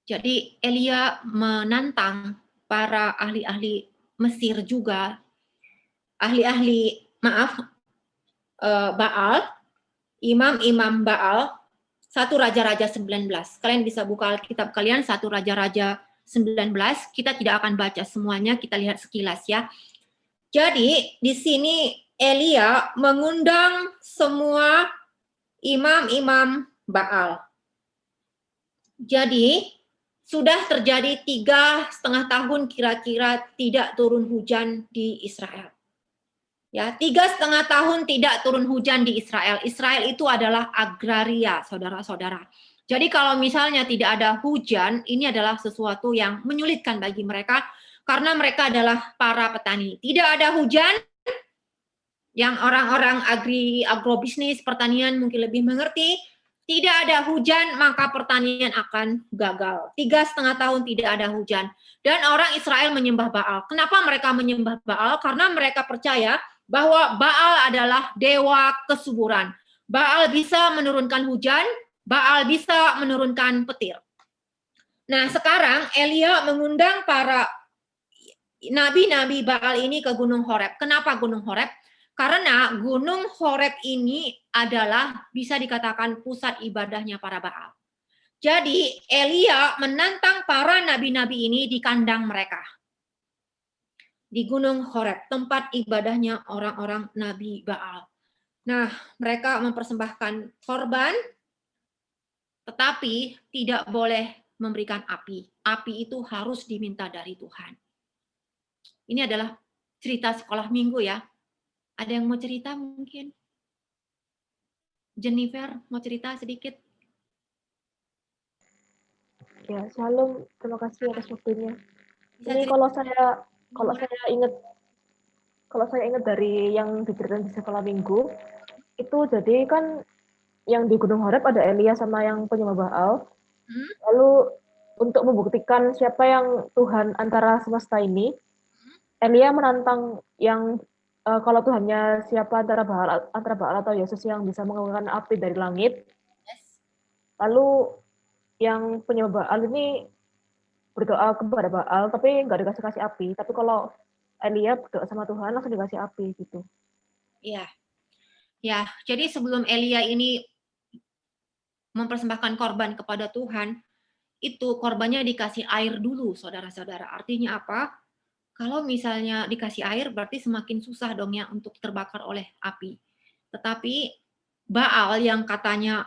Jadi Elia menantang para ahli-ahli Mesir juga, Baal, imam-imam Baal, 1 Raja-Raja 19. Kalian bisa buka Alkitab kalian, 1 Raja-Raja 19. Kita tidak akan baca semuanya, kita lihat sekilas ya. Jadi di sini Elia mengundang semua imam-imam Baal. Jadi sudah terjadi 3,5 tahun kira-kira tidak turun hujan di Israel. Ya, 3,5 tahun tidak turun hujan di Israel. Israel itu adalah agraria, saudara-saudara. Jadi kalau misalnya tidak ada hujan, ini adalah sesuatu yang menyulitkan bagi mereka karena mereka adalah para petani. Tidak ada hujan, yang orang-orang agrobisnis pertanian mungkin lebih mengerti, tidak ada hujan maka pertanian akan gagal. 3,5 tahun tidak ada hujan. Dan orang Israel menyembah Baal. Kenapa mereka menyembah Baal? Karena mereka percaya bahwa Baal adalah dewa kesuburan. Baal bisa menurunkan hujan, Baal bisa menurunkan petir. Nah sekarang Elia mengundang para nabi-nabi Baal ini ke Gunung Horeb. Kenapa Gunung Horeb? Karena Gunung Horeb ini adalah bisa dikatakan pusat ibadahnya para Baal. Jadi Elia menantang para nabi-nabi ini di kandang mereka. Di Gunung Horeb, tempat ibadahnya orang-orang nabi Baal. Nah, mereka mempersembahkan korban, tetapi tidak boleh memberikan api. Api itu harus diminta dari Tuhan. Ini adalah cerita sekolah minggu ya. Ada yang mau cerita mungkin? Jennifer, mau cerita sedikit? Ya, Shalom. Terima kasih atas waktunya. Bisa Ini cerita? kalau saya ingat dari yang diceritain di sekolah minggu, itu jadi kan yang di Gunung Horeb ada Elia sama yang penyembah Baal. Lalu untuk membuktikan siapa yang Tuhan antara semesta ini, Elia menantang yang kalau Tuhannya siapa antara Baal atau Yesus yang bisa mengeluarkan api dari langit. Lalu yang penyembah Baal ini berdoa kepada Baal, tapi nggak dikasih api. Tapi kalau Elia berdoa sama Tuhan, langsung dikasih api gitu. Iya. Ya, jadi sebelum Elia ini mempersembahkan korban kepada Tuhan, itu korbannya dikasih air dulu, saudara-saudara. Artinya apa? Kalau misalnya dikasih air, berarti semakin susah dong ya untuk terbakar oleh api. Tetapi Baal yang katanya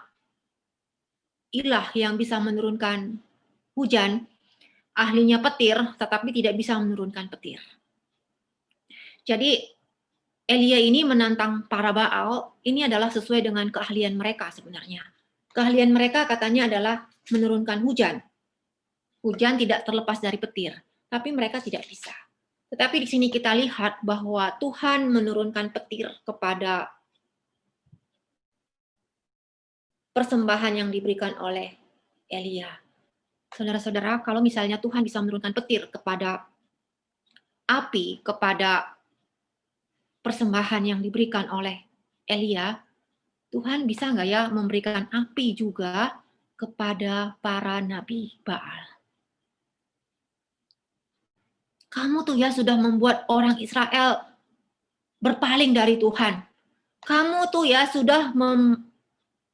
ilah yang bisa menurunkan hujan, ahlinya petir, tetapi tidak bisa menurunkan petir. Jadi Elia ini menantang para Baal, ini adalah sesuai dengan keahlian mereka sebenarnya. Keahlian mereka katanya adalah menurunkan hujan. Hujan tidak terlepas dari petir, tapi mereka tidak bisa. Tetapi di sini kita lihat bahwa Tuhan menurunkan petir kepada persembahan yang diberikan oleh Elia. Saudara-saudara, kalau misalnya Tuhan bisa menurunkan petir kepada api, kepada persembahan yang diberikan oleh Elia, Tuhan bisa nggak ya memberikan api juga kepada para nabi Baal? Kamu tuh ya sudah membuat orang Israel berpaling dari Tuhan. Kamu tuh ya sudah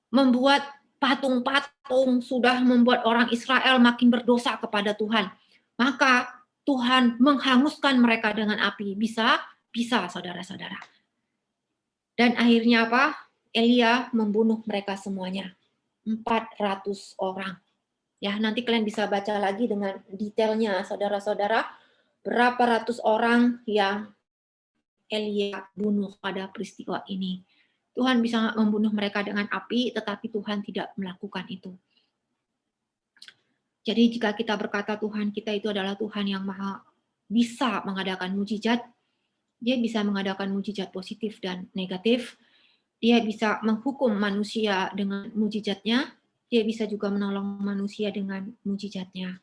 membuat patung-patung, sudah membuat orang Israel makin berdosa kepada Tuhan. Maka Tuhan menghanguskan mereka dengan api. Bisa? Bisa, saudara-saudara. Dan akhirnya apa? Elia membunuh mereka semuanya. 400 orang. Ya, nanti kalian bisa baca lagi dengan detailnya, saudara-saudara. Berapa ratus orang yang Elia bunuh pada peristiwa ini. Tuhan bisa membunuh mereka dengan api, tetapi Tuhan tidak melakukan itu. Jadi jika kita berkata Tuhan kita itu adalah Tuhan yang maha bisa mengadakan mujizat, dia bisa mengadakan mujizat positif dan negatif, dia bisa menghukum manusia dengan mujizatnya, dia bisa juga menolong manusia dengan mujizatnya.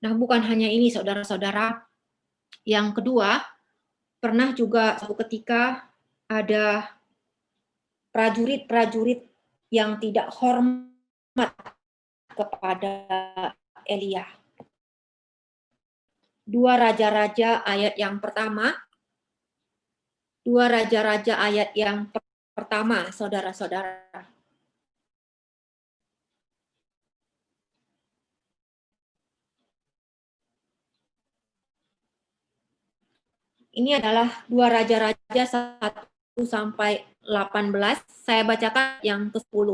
Nah, bukan hanya ini saudara-saudara. Yang kedua, pernah juga suatu ketika ada prajurit-prajurit yang tidak hormat kepada Elia. 2 Raja-Raja ayat yang pertama. 2 Raja-Raja ayat yang pertama, saudara-saudara. Ini adalah 2 Raja-Raja 1 sampai 18. Saya bacakan yang ke-10.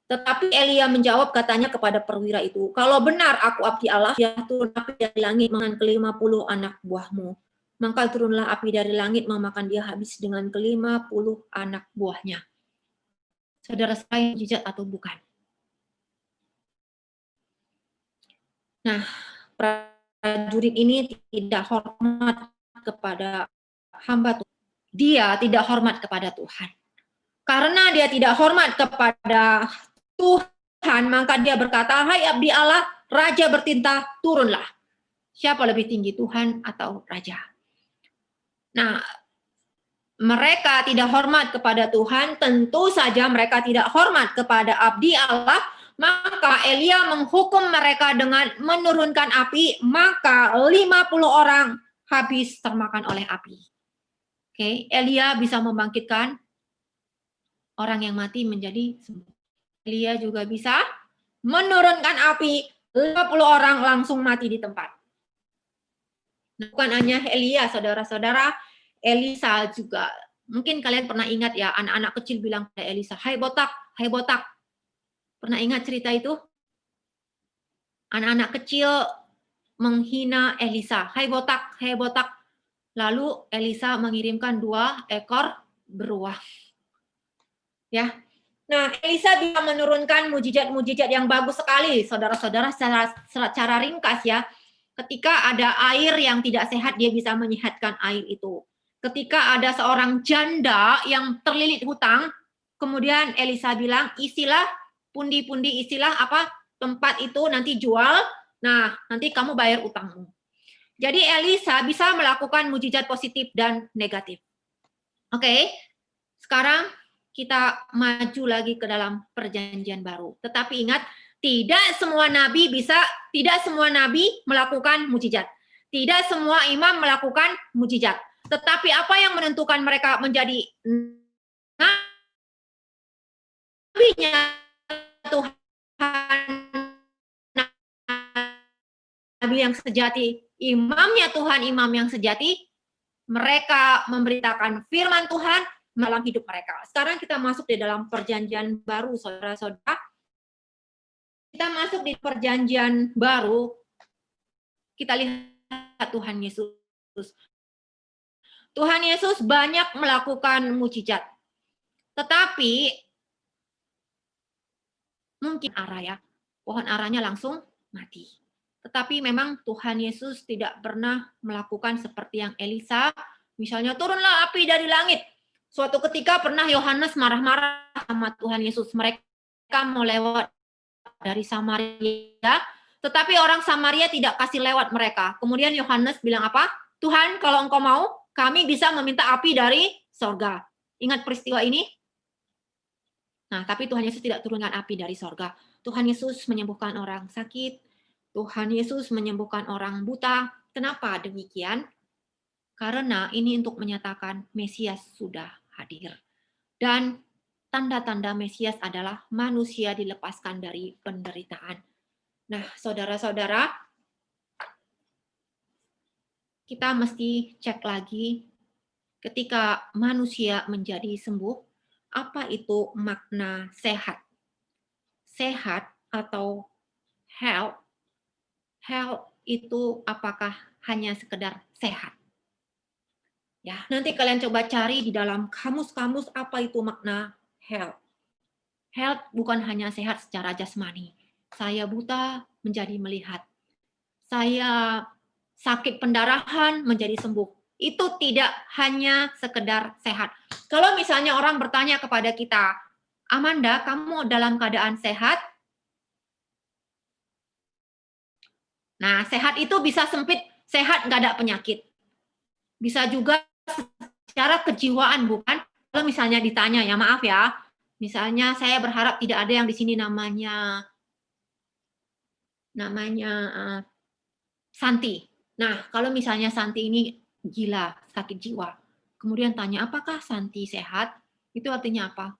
Tetapi Elia menjawab katanya kepada perwira itu, kalau benar aku abdi Allah, ya turun api dari langit memakan ke-50 anak buahmu. Maka turunlah api dari langit memakan dia habis dengan ke-50 anak buahnya. Saudara saya, mujizat atau bukan? Nah, prajurit ini tidak hormat kepada hamba Tuhan. Dia tidak hormat kepada Tuhan. Karena dia tidak hormat kepada Tuhan, maka dia berkata, hai abdi Allah, raja bertinta, turunlah. Siapa lebih tinggi, Tuhan atau raja? Nah, mereka tidak hormat kepada Tuhan, tentu saja mereka tidak hormat kepada abdi Allah, maka Elia menghukum mereka dengan menurunkan api, maka 50 orang habis termakan oleh api. Oke, Elia bisa membangkitkan orang yang mati menjadi sembuh. Elia juga bisa menurunkan api, 50 orang langsung mati di tempat. Nah, bukan hanya Elia, saudara-saudara, Elisa juga. Mungkin kalian pernah ingat ya, anak-anak kecil bilang pada Elisa, hai botak, hai botak. Pernah ingat cerita itu? Anak-anak kecil menghina Elisa, hai botak, hai botak. Lalu Elisa mengirimkan 2 ekor beruang. Ya. Nah, Elisa bisa menurunkan mujizat-mujizat yang bagus sekali, saudara-saudara, secara ringkas ya. Ketika ada air yang tidak sehat, dia bisa menyehatkan air itu. Ketika ada seorang janda yang terlilit hutang, kemudian Elisa bilang, isilah pundi-pundi, isilah apa tempat itu nanti jual, nah nanti kamu bayar utangmu. Jadi Elisa bisa melakukan mujizat positif dan negatif. Oke, sekarang kita maju lagi ke dalam perjanjian baru. Tetapi ingat, tidak semua nabi melakukan mujizat. Tidak semua imam melakukan mujizat. Tetapi apa yang menentukan mereka menjadi nabinya Tuhan, nabi yang sejati, imamnya Tuhan, imam yang sejati, mereka memberitakan firman Tuhan dalam hidup mereka. Sekarang kita masuk di dalam perjanjian baru, saudara-saudara. Kita masuk di perjanjian baru, kita lihat Tuhan Yesus. Tuhan Yesus banyak melakukan mujizat. Tetapi mungkin pohon aranya langsung mati. Tetapi memang Tuhan Yesus tidak pernah melakukan seperti yang Elisa, misalnya turunlah api dari langit. Suatu ketika pernah Yohanes marah-marah sama Tuhan Yesus. Mereka mau lewat dari Samaria, tetapi orang Samaria tidak kasih lewat mereka. Kemudian Yohanes bilang apa? Tuhan, kalau engkau mau, kami bisa meminta api dari sorga. Ingat peristiwa ini? Nah, tapi Tuhan Yesus tidak turunkan api dari sorga. Tuhan Yesus menyembuhkan orang sakit. Tuhan Yesus menyembuhkan orang buta. Kenapa demikian? Karena ini untuk menyatakan Mesias sudah hadir. Dan tanda-tanda Mesias adalah manusia dilepaskan dari penderitaan. Nah, saudara-saudara, kita mesti cek lagi ketika manusia menjadi sembuh, apa itu makna sehat? Sehat atau health, health itu apakah hanya sekedar sehat? Ya, nanti kalian coba cari di dalam kamus-kamus apa itu makna health. Health bukan hanya sehat secara jasmani. Saya buta menjadi melihat. Saya sakit pendarahan menjadi sembuh. Itu tidak hanya sekedar sehat. Kalau misalnya orang bertanya kepada kita, Amanda, kamu dalam keadaan sehat? Nah, sehat itu bisa sempit, sehat nggak ada penyakit. Bisa juga secara kejiwaan, bukan? Kalau misalnya ditanya, ya maaf ya, misalnya saya berharap tidak ada yang di sini namanya Santi. Nah, kalau misalnya Santi ini gila, sakit jiwa, kemudian tanya, apakah Santi sehat? Itu artinya apa?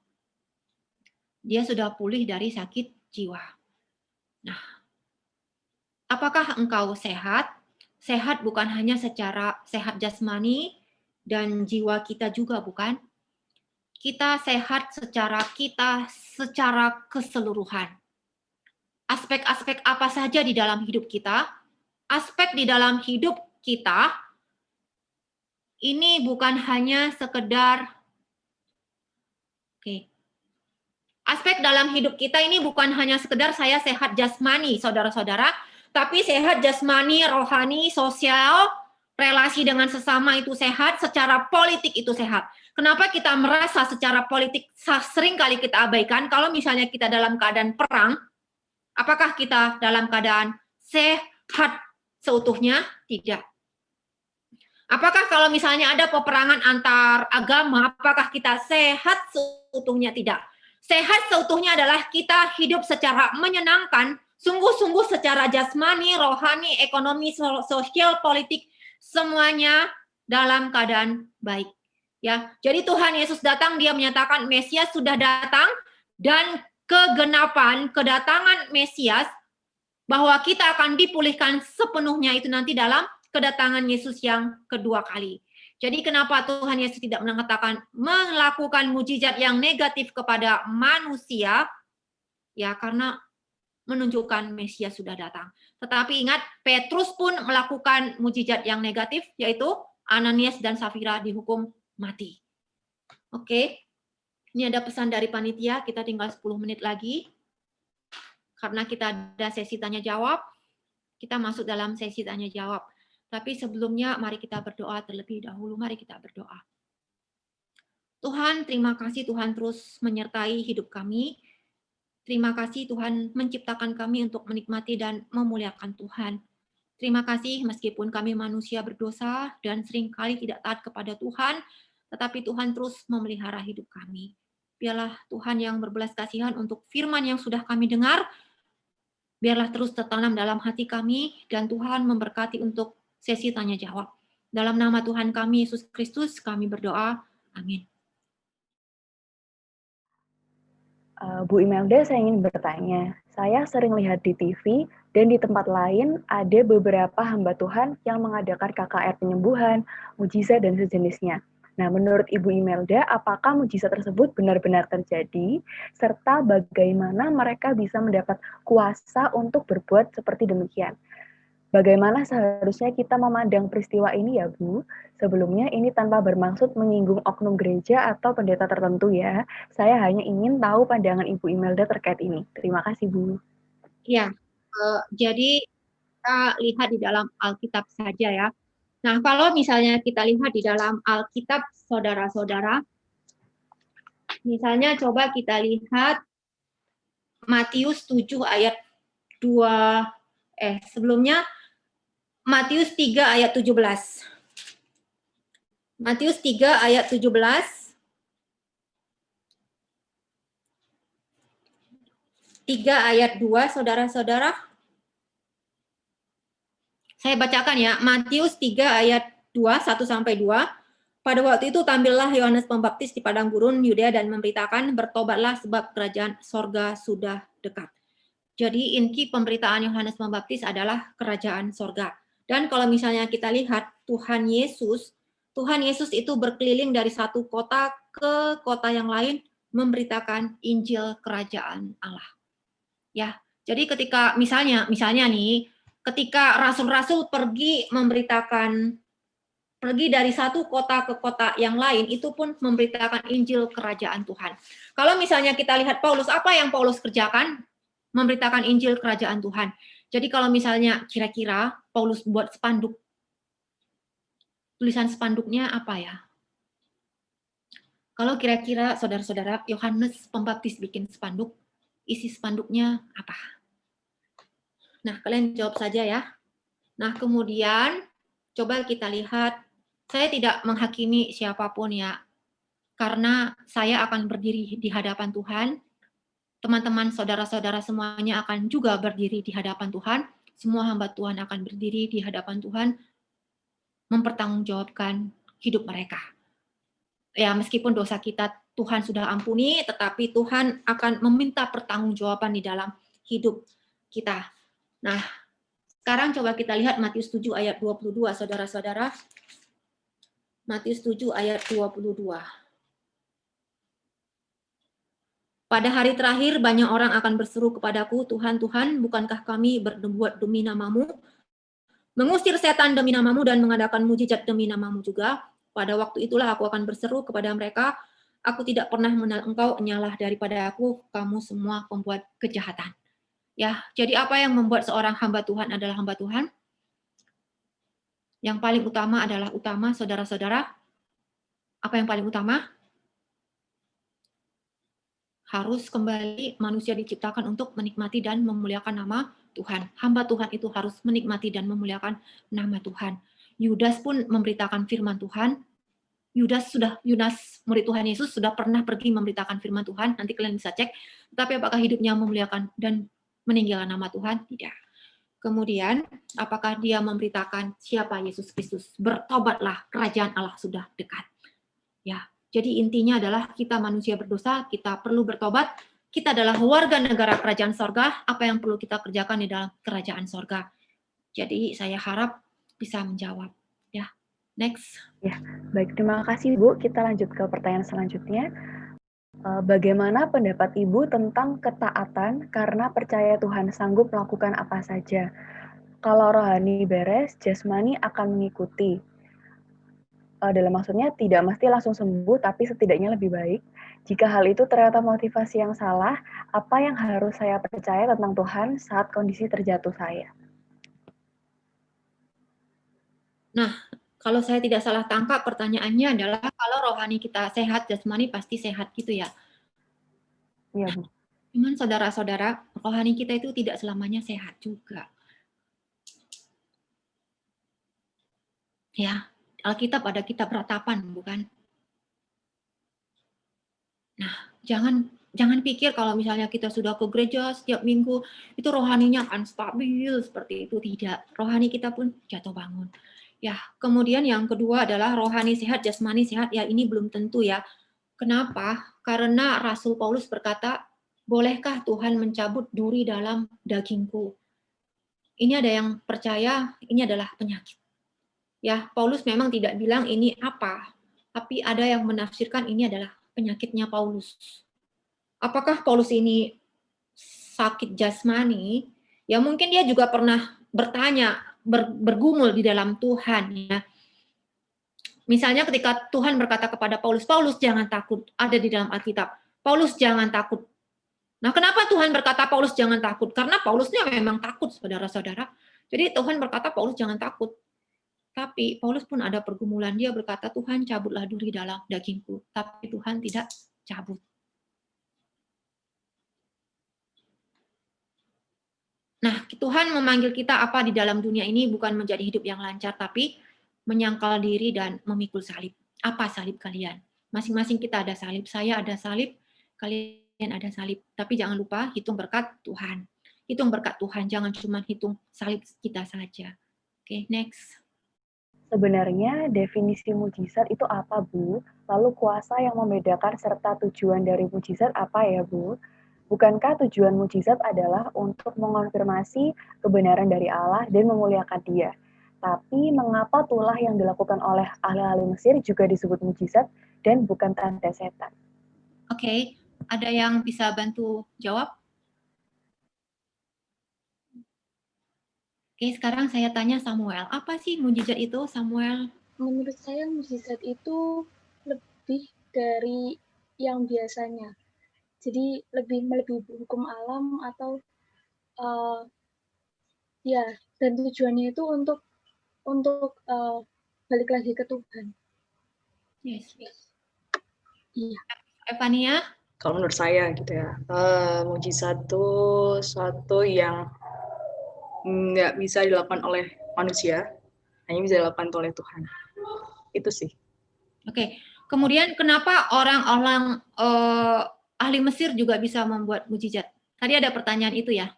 Dia sudah pulih dari sakit jiwa. Nah, apakah engkau sehat? Sehat bukan hanya secara sehat jasmani dan jiwa kita juga, bukan? Kita sehat secara keseluruhan. Aspek-aspek apa saja di dalam hidup kita? Aspek di dalam hidup kita ini bukan hanya sekedar aspek dalam hidup kita ini bukan hanya sekedar saya sehat jasmani, saudara-saudara, tapi sehat jasmani, rohani, sosial, relasi dengan sesama itu sehat, secara politik itu sehat. Kenapa kita merasa secara politik sering kali kita abaikan? Kalau misalnya kita dalam keadaan perang, apakah kita dalam keadaan sehat seutuhnya? Tidak. Apakah kalau misalnya ada peperangan antar agama, apakah kita sehat seutuhnya? Tidak. Sehat seutuhnya adalah kita hidup secara menyenangkan, sungguh-sungguh secara jasmani, rohani, ekonomi, sosial, politik, semuanya dalam keadaan baik. Ya, jadi Tuhan Yesus datang, dia menyatakan Mesias sudah datang, dan kegenapan kedatangan Mesias bahwa kita akan dipulihkan sepenuhnya itu nanti dalam kedatangan Yesus yang kedua kali. Jadi kenapa Tuhan Yesus tidak melakukan mujizat yang negatif kepada manusia? Ya, karena menunjukkan Mesias sudah datang. Tetapi ingat, Petrus pun melakukan mujizat yang negatif, yaitu Ananias dan Safira dihukum mati. Oke, ini ada pesan dari panitia, kita tinggal 10 menit lagi. Karena kita ada sesi tanya-jawab, kita masuk dalam sesi tanya-jawab. Tapi sebelumnya, mari kita berdoa terlebih dahulu. Mari kita berdoa. Tuhan, terima kasih Tuhan terus menyertai hidup kami. Terima kasih Tuhan menciptakan kami untuk menikmati dan memuliakan Tuhan. Terima kasih meskipun kami manusia berdosa dan seringkali tidak taat kepada Tuhan, tetapi Tuhan terus memelihara hidup kami. Biarlah Tuhan yang berbelas kasihan untuk firman yang sudah kami dengar, biarlah terus tertanam dalam hati kami, dan Tuhan memberkati untuk sesi tanya-jawab. Dalam nama Tuhan kami, Yesus Kristus, kami berdoa. Amin. Bu Imelda, saya ingin bertanya. Saya sering lihat di TV dan di tempat lain ada beberapa hamba Tuhan yang mengadakan KKR penyembuhan, mujizat, dan sejenisnya. Nah, menurut Ibu Imelda, apakah mujizat tersebut benar-benar terjadi, serta bagaimana mereka bisa mendapat kuasa untuk berbuat seperti demikian? Bagaimana seharusnya kita memandang peristiwa ini ya Bu? Sebelumnya ini tanpa bermaksud menyinggung oknum gereja atau pendeta tertentu ya. Saya hanya ingin tahu pandangan Ibu Imelda terkait ini. Terima kasih Bu. Ya, jadi kita lihat di dalam Alkitab saja ya. Nah, kalau misalnya kita lihat di dalam Alkitab, saudara-saudara, misalnya coba kita lihat Matius 7 ayat 2, sebelumnya Matius 3 ayat 17. Matius 3 ayat 17. 3 ayat 2, saudara-saudara. Saya bacakan ya, Matius 3 ayat 2, 1-2. Pada waktu itu tampillah Yohanes Pembaptis di padang gurun Yudea dan memberitakan, bertobatlah sebab kerajaan sorga sudah dekat. Jadi inti pemberitaan Yohanes Pembaptis adalah kerajaan sorga. Dan kalau misalnya kita lihat Tuhan Yesus itu berkeliling dari satu kota ke kota yang lain memberitakan Injil kerajaan Allah. Ya, jadi ketika misalnya nih, ketika rasul-rasul pergi dari satu kota ke kota yang lain, itu pun memberitakan Injil kerajaan Tuhan. Kalau misalnya kita lihat Paulus, apa yang Paulus kerjakan? Memberitakan Injil kerajaan Tuhan. Jadi kalau misalnya kira-kira Paulus buat spanduk, tulisan spanduknya apa ya? Kalau kira-kira saudara-saudara Yohanes Pembaptis bikin spanduk, isi spanduknya apa? Nah, kalian jawab saja ya. Nah, kemudian coba kita lihat. Saya tidak menghakimi siapapun ya, karena saya akan berdiri di hadapan Tuhan. Teman-teman, saudara-saudara semuanya akan juga berdiri di hadapan Tuhan. Semua hamba Tuhan akan berdiri di hadapan Tuhan, mempertanggungjawabkan hidup mereka. Ya, meskipun dosa kita Tuhan sudah ampuni, tetapi Tuhan akan meminta pertanggungjawaban di dalam hidup kita. Nah, sekarang coba kita lihat Matius 7 ayat 22, saudara-saudara. Matius 7 ayat 22. Pada hari terakhir banyak orang akan berseru kepadaku, Tuhan, Tuhan, bukankah kami berbuat demi namamu, mengusir setan demi namamu dan mengadakan mujizat demi namamu juga? Pada waktu itulah aku akan berseru kepada mereka, aku tidak pernah mengenal engkau, nyalah daripada aku, kamu semua pembuat kejahatan. Ya, jadi apa yang membuat seorang hamba Tuhan adalah hamba Tuhan? Yang paling utama adalah saudara-saudara. Apa yang paling utama? Harus kembali manusia diciptakan untuk menikmati dan memuliakan nama Tuhan. Hamba Tuhan itu harus menikmati dan memuliakan nama Tuhan. Yudas pun memberitakan firman Tuhan. Yudas, murid Tuhan Yesus, sudah pernah pergi memberitakan firman Tuhan. Nanti kalian bisa cek. Tapi apakah hidupnya memuliakan dan meninggalkan nama Tuhan? Tidak. Kemudian, apakah dia memberitakan siapa Yesus Kristus? Bertobatlah, kerajaan Allah sudah dekat. Ya, jadi intinya adalah kita manusia berdosa, kita perlu bertobat. Kita adalah warga negara kerajaan sorga. Apa yang perlu kita kerjakan di dalam kerajaan sorga? Jadi saya harap bisa menjawab. Ya, next. Ya, baik, terima kasih Bu. Kita lanjut ke pertanyaan selanjutnya. Bagaimana pendapat Ibu tentang ketaatan karena percaya Tuhan sanggup melakukan apa saja? Kalau rohani beres, jasmani akan mengikuti. Dalam maksudnya tidak mesti langsung sembuh, tapi setidaknya lebih baik. Jika hal itu ternyata motivasi yang salah, apa yang harus saya percaya tentang Tuhan saat kondisi terjatuh saya? Nah, kalau saya tidak salah tangkap, pertanyaannya adalah kalau rohani kita sehat, jasmani pasti sehat gitu ya. Iya, Bu. Cuman saudara-saudara, rohani kita itu tidak selamanya sehat juga. Ya, Alkitab ada kitab ratapan, bukan? Nah, jangan pikir kalau misalnya kita sudah ke gereja setiap minggu, itu rohaninya akan stabil seperti itu. Tidak. Rohani kita pun jatuh bangun. Ya, kemudian yang kedua adalah rohani sehat, jasmani sehat. Ya, ini belum tentu ya. Kenapa? Karena Rasul Paulus berkata, bolehkah Tuhan mencabut duri dalam dagingku? Ini ada yang percaya ini adalah penyakit. Ya, Paulus memang tidak bilang ini apa, tapi ada yang menafsirkan ini adalah penyakitnya Paulus. Apakah Paulus ini sakit jasmani? Ya mungkin dia juga pernah bertanya bergumul di dalam Tuhan ya. Misalnya ketika Tuhan berkata kepada Paulus, Paulus jangan takut, ada di dalam Alkitab. Paulus jangan takut. Nah, kenapa Tuhan berkata Paulus jangan takut? Karena Paulusnya memang takut, saudara-saudara. Jadi Tuhan berkata Paulus jangan takut. Tapi Paulus pun ada pergumulan. Dia berkata, Tuhan cabutlah duri dalam dagingku. Tapi Tuhan tidak cabut. Nah, Tuhan memanggil kita apa di dalam dunia ini bukan menjadi hidup yang lancar, tapi menyangkal diri dan memikul salib. Apa salib kalian? Masing-masing kita ada salib. Saya ada salib, kalian ada salib. Tapi jangan lupa hitung berkat Tuhan. Hitung berkat Tuhan, jangan cuma hitung salib kita saja. Oke, next. Sebenarnya definisi mujizat itu apa, Bu? Lalu kuasa yang membedakan serta tujuan dari mujizat apa ya, Bu? Bukankah tujuan mujizat adalah untuk mengonfirmasi kebenaran dari Allah dan memuliakan Dia? Tapi mengapa tulah yang dilakukan oleh ahli-ahli Mesir juga disebut mujizat dan bukan tanda setan? Oke, ada yang bisa bantu jawab? Oke, sekarang saya tanya Samuel. Apa sih mujizat itu, Samuel? Menurut saya mujizat itu lebih dari yang biasanya. Jadi lebih melebihi hukum alam atau ya, dan tujuannya itu untuk balik lagi ke Tuhan. Yes. Iya. Evania? Kalau menurut saya gitu ya, mujizat itu suatu yang nggak bisa dilakukan oleh manusia, hanya bisa dilakukan oleh Tuhan. Itu sih. Oke. Kemudian kenapa orang-orang ahli Mesir juga bisa membuat mujizat? Tadi ada pertanyaan itu ya.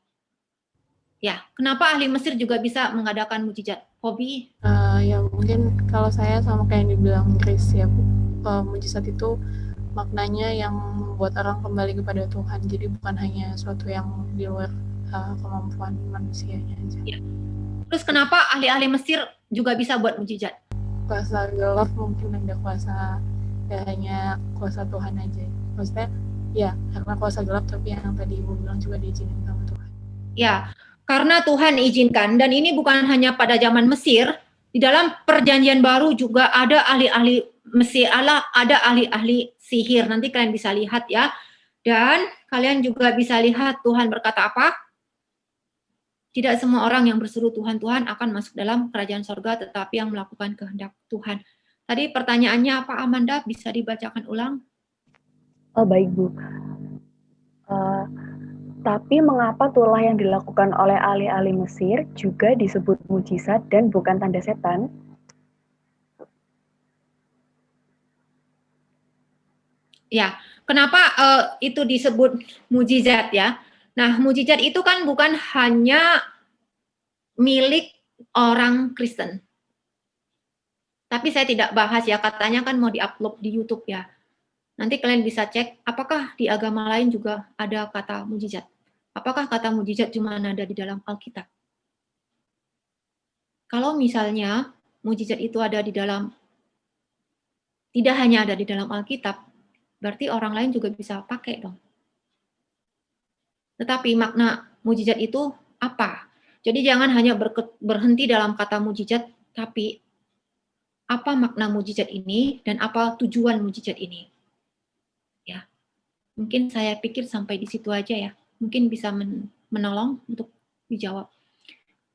Ya, kenapa ahli Mesir juga bisa mengadakan mujizat? Hobi? Ya mungkin kalau saya sama kayak yang dibilang Chris ya, mujizat itu maknanya yang membuat orang kembali kepada Tuhan. Jadi bukan hanya suatu yang di luar kemampuan manusianya aja. Ya. Terus kenapa ahli-ahli Mesir juga bisa buat mujizat? Kuasa gelap mungkin ada kuasa, ya hanya kuasa Tuhan aja. Maksudnya ya karena kuasa gelap, tapi yang tadi Ibu bilang juga diizinin sama Tuhan. Ya, karena Tuhan izinkan, dan ini bukan hanya pada zaman Mesir, di dalam perjanjian baru juga ada ahli-ahli Mesir, ada ahli-ahli sihir. Nanti kalian bisa lihat ya. Dan kalian juga bisa lihat Tuhan berkata apa? Tidak semua orang yang berseru Tuhan, Tuhan akan masuk dalam kerajaan sorga, tetapi yang melakukan kehendak Tuhan. Tadi pertanyaannya apa, Amanda? Bisa dibacakan ulang? Oh, baik, Bu. Tapi mengapa tulah yang dilakukan oleh ahli-ahli Mesir juga disebut mujizat dan bukan tanda setan? Ya, kenapa itu disebut mujizat ya? Nah, mujizat itu kan bukan hanya milik orang Kristen. Tapi saya tidak bahas ya, katanya kan mau diupload di YouTube ya. Nanti kalian bisa cek apakah di agama lain juga ada kata mujizat. Apakah kata mujizat cuma ada di dalam Alkitab? Kalau misalnya mujizat itu ada di dalam, tidak hanya ada di dalam Alkitab, berarti orang lain juga bisa pakai dong. Tetapi makna mujizat itu apa? Jadi jangan hanya berhenti dalam kata mujizat, tapi apa makna mujizat ini dan apa tujuan mujizat ini? Ya, mungkin saya pikir sampai di situ aja ya. Mungkin bisa menolong untuk dijawab.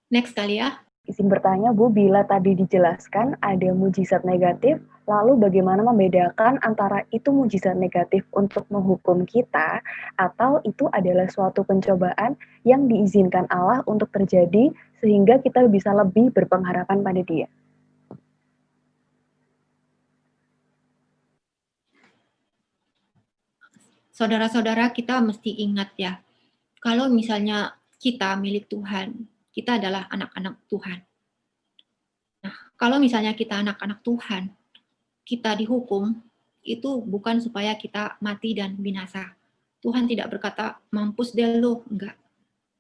Next kali ya. Izin bertanya, Bu, bila tadi dijelaskan ada mujizat negatif, lalu bagaimana membedakan antara itu mujizat negatif untuk menghukum kita, atau itu adalah suatu pencobaan yang diizinkan Allah untuk terjadi, sehingga kita bisa lebih berpengharapan pada Dia? Saudara-saudara, kita mesti ingat ya, kalau misalnya kita milik Tuhan, kita adalah anak-anak Tuhan. Nah, kalau misalnya kita anak-anak Tuhan, kita dihukum, itu bukan supaya kita mati dan binasa. Tuhan tidak berkata, mampus deh lo, enggak.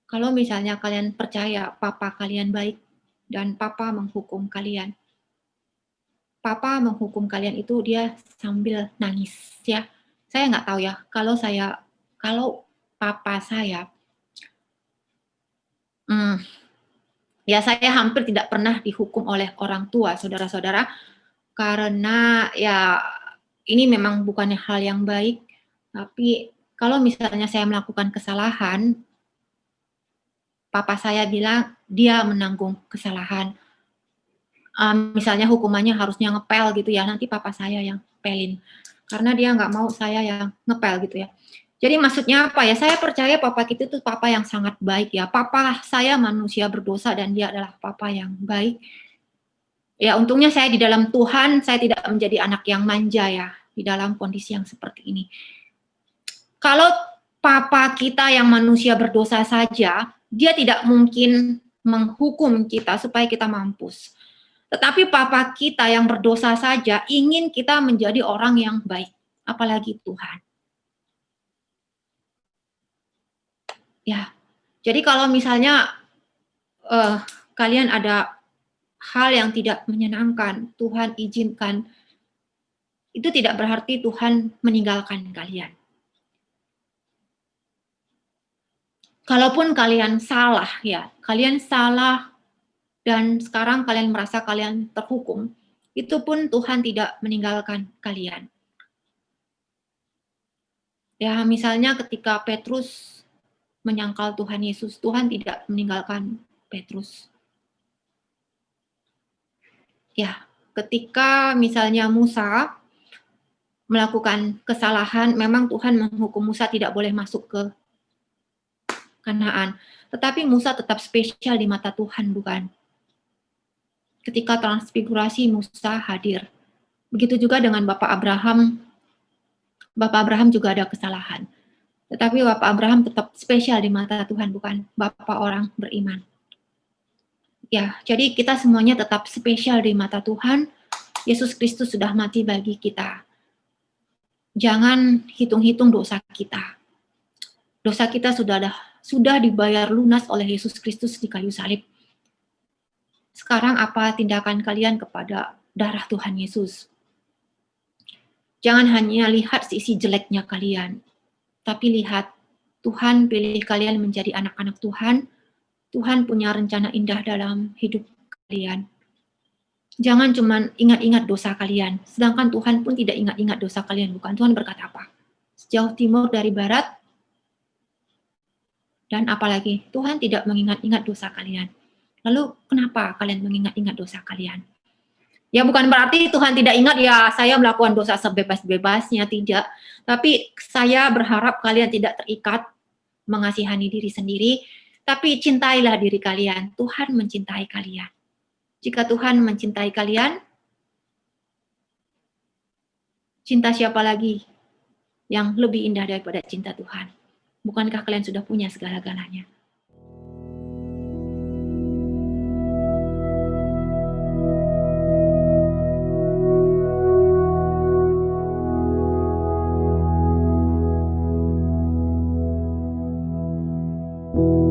Kalau misalnya kalian percaya papa kalian baik, dan papa menghukum kalian, papa menghukum kalian itu dia sambil nangis ya. Saya nggak tahu ya, kalau papa saya Ya, saya hampir tidak pernah dihukum oleh orang tua, saudara-saudara, karena ya ini memang bukannya hal yang baik, tapi kalau misalnya saya melakukan kesalahan, papa saya bilang dia menanggung kesalahan. Misalnya hukumannya harusnya ngepel gitu ya, nanti papa saya yang pelin. Karena dia nggak mau saya yang ngepel gitu ya. Jadi maksudnya apa ya, saya percaya papa kita itu papa yang sangat baik ya. Papa saya manusia berdosa dan dia adalah papa yang baik. Ya untungnya saya di dalam Tuhan, saya tidak menjadi anak yang manja ya, di dalam kondisi yang seperti ini. Kalau papa kita yang manusia berdosa saja, dia tidak mungkin menghukum kita supaya kita mampus. Tetapi papa kita yang berdosa saja ingin kita menjadi orang yang baik, apalagi Tuhan. Ya, jadi kalau misalnya kalian ada hal yang tidak menyenangkan, Tuhan izinkan, itu tidak berarti Tuhan meninggalkan kalian. Kalaupun kalian salah ya, kalian salah dan sekarang kalian merasa kalian terhukum, itu pun Tuhan tidak meninggalkan kalian. Ya, misalnya ketika Petrus menyangkal Tuhan Yesus, Tuhan tidak meninggalkan Petrus. Ya, ketika misalnya Musa melakukan kesalahan, memang Tuhan menghukum Musa tidak boleh masuk ke Kanaan. Tetapi Musa tetap spesial di mata Tuhan, bukan? Ketika transfigurasi, Musa hadir. Begitu juga dengan Bapak Abraham. Bapak Abraham juga ada kesalahan. Tetapi Bapak Abraham tetap spesial di mata Tuhan, bukan? Bapak orang beriman. Ya, jadi kita semuanya tetap spesial di mata Tuhan. Yesus Kristus sudah mati bagi kita. Jangan hitung-hitung dosa kita. Dosa kita sudah dibayar lunas oleh Yesus Kristus di kayu salib. Sekarang apa tindakan kalian kepada darah Tuhan Yesus? Jangan hanya lihat sisi jeleknya kalian, tapi lihat Tuhan pilih kalian menjadi anak-anak Tuhan. Tuhan punya rencana indah dalam hidup kalian. Jangan cuma ingat-ingat dosa kalian, sedangkan Tuhan pun tidak ingat-ingat dosa kalian, bukan? Tuhan berkata apa? Sejauh timur dari barat, dan apalagi Tuhan tidak mengingat-ingat dosa kalian. Lalu kenapa kalian mengingat-ingat dosa kalian? Ya bukan berarti Tuhan tidak ingat ya saya melakukan dosa sebebas-bebasnya, tidak. Tapi saya berharap kalian tidak terikat mengasihani diri sendiri, tapi cintailah diri kalian. Tuhan mencintai kalian. Jika Tuhan mencintai kalian, cinta siapa lagi yang lebih indah daripada cinta Tuhan? Bukankah kalian sudah punya segala-galanya? Thank you.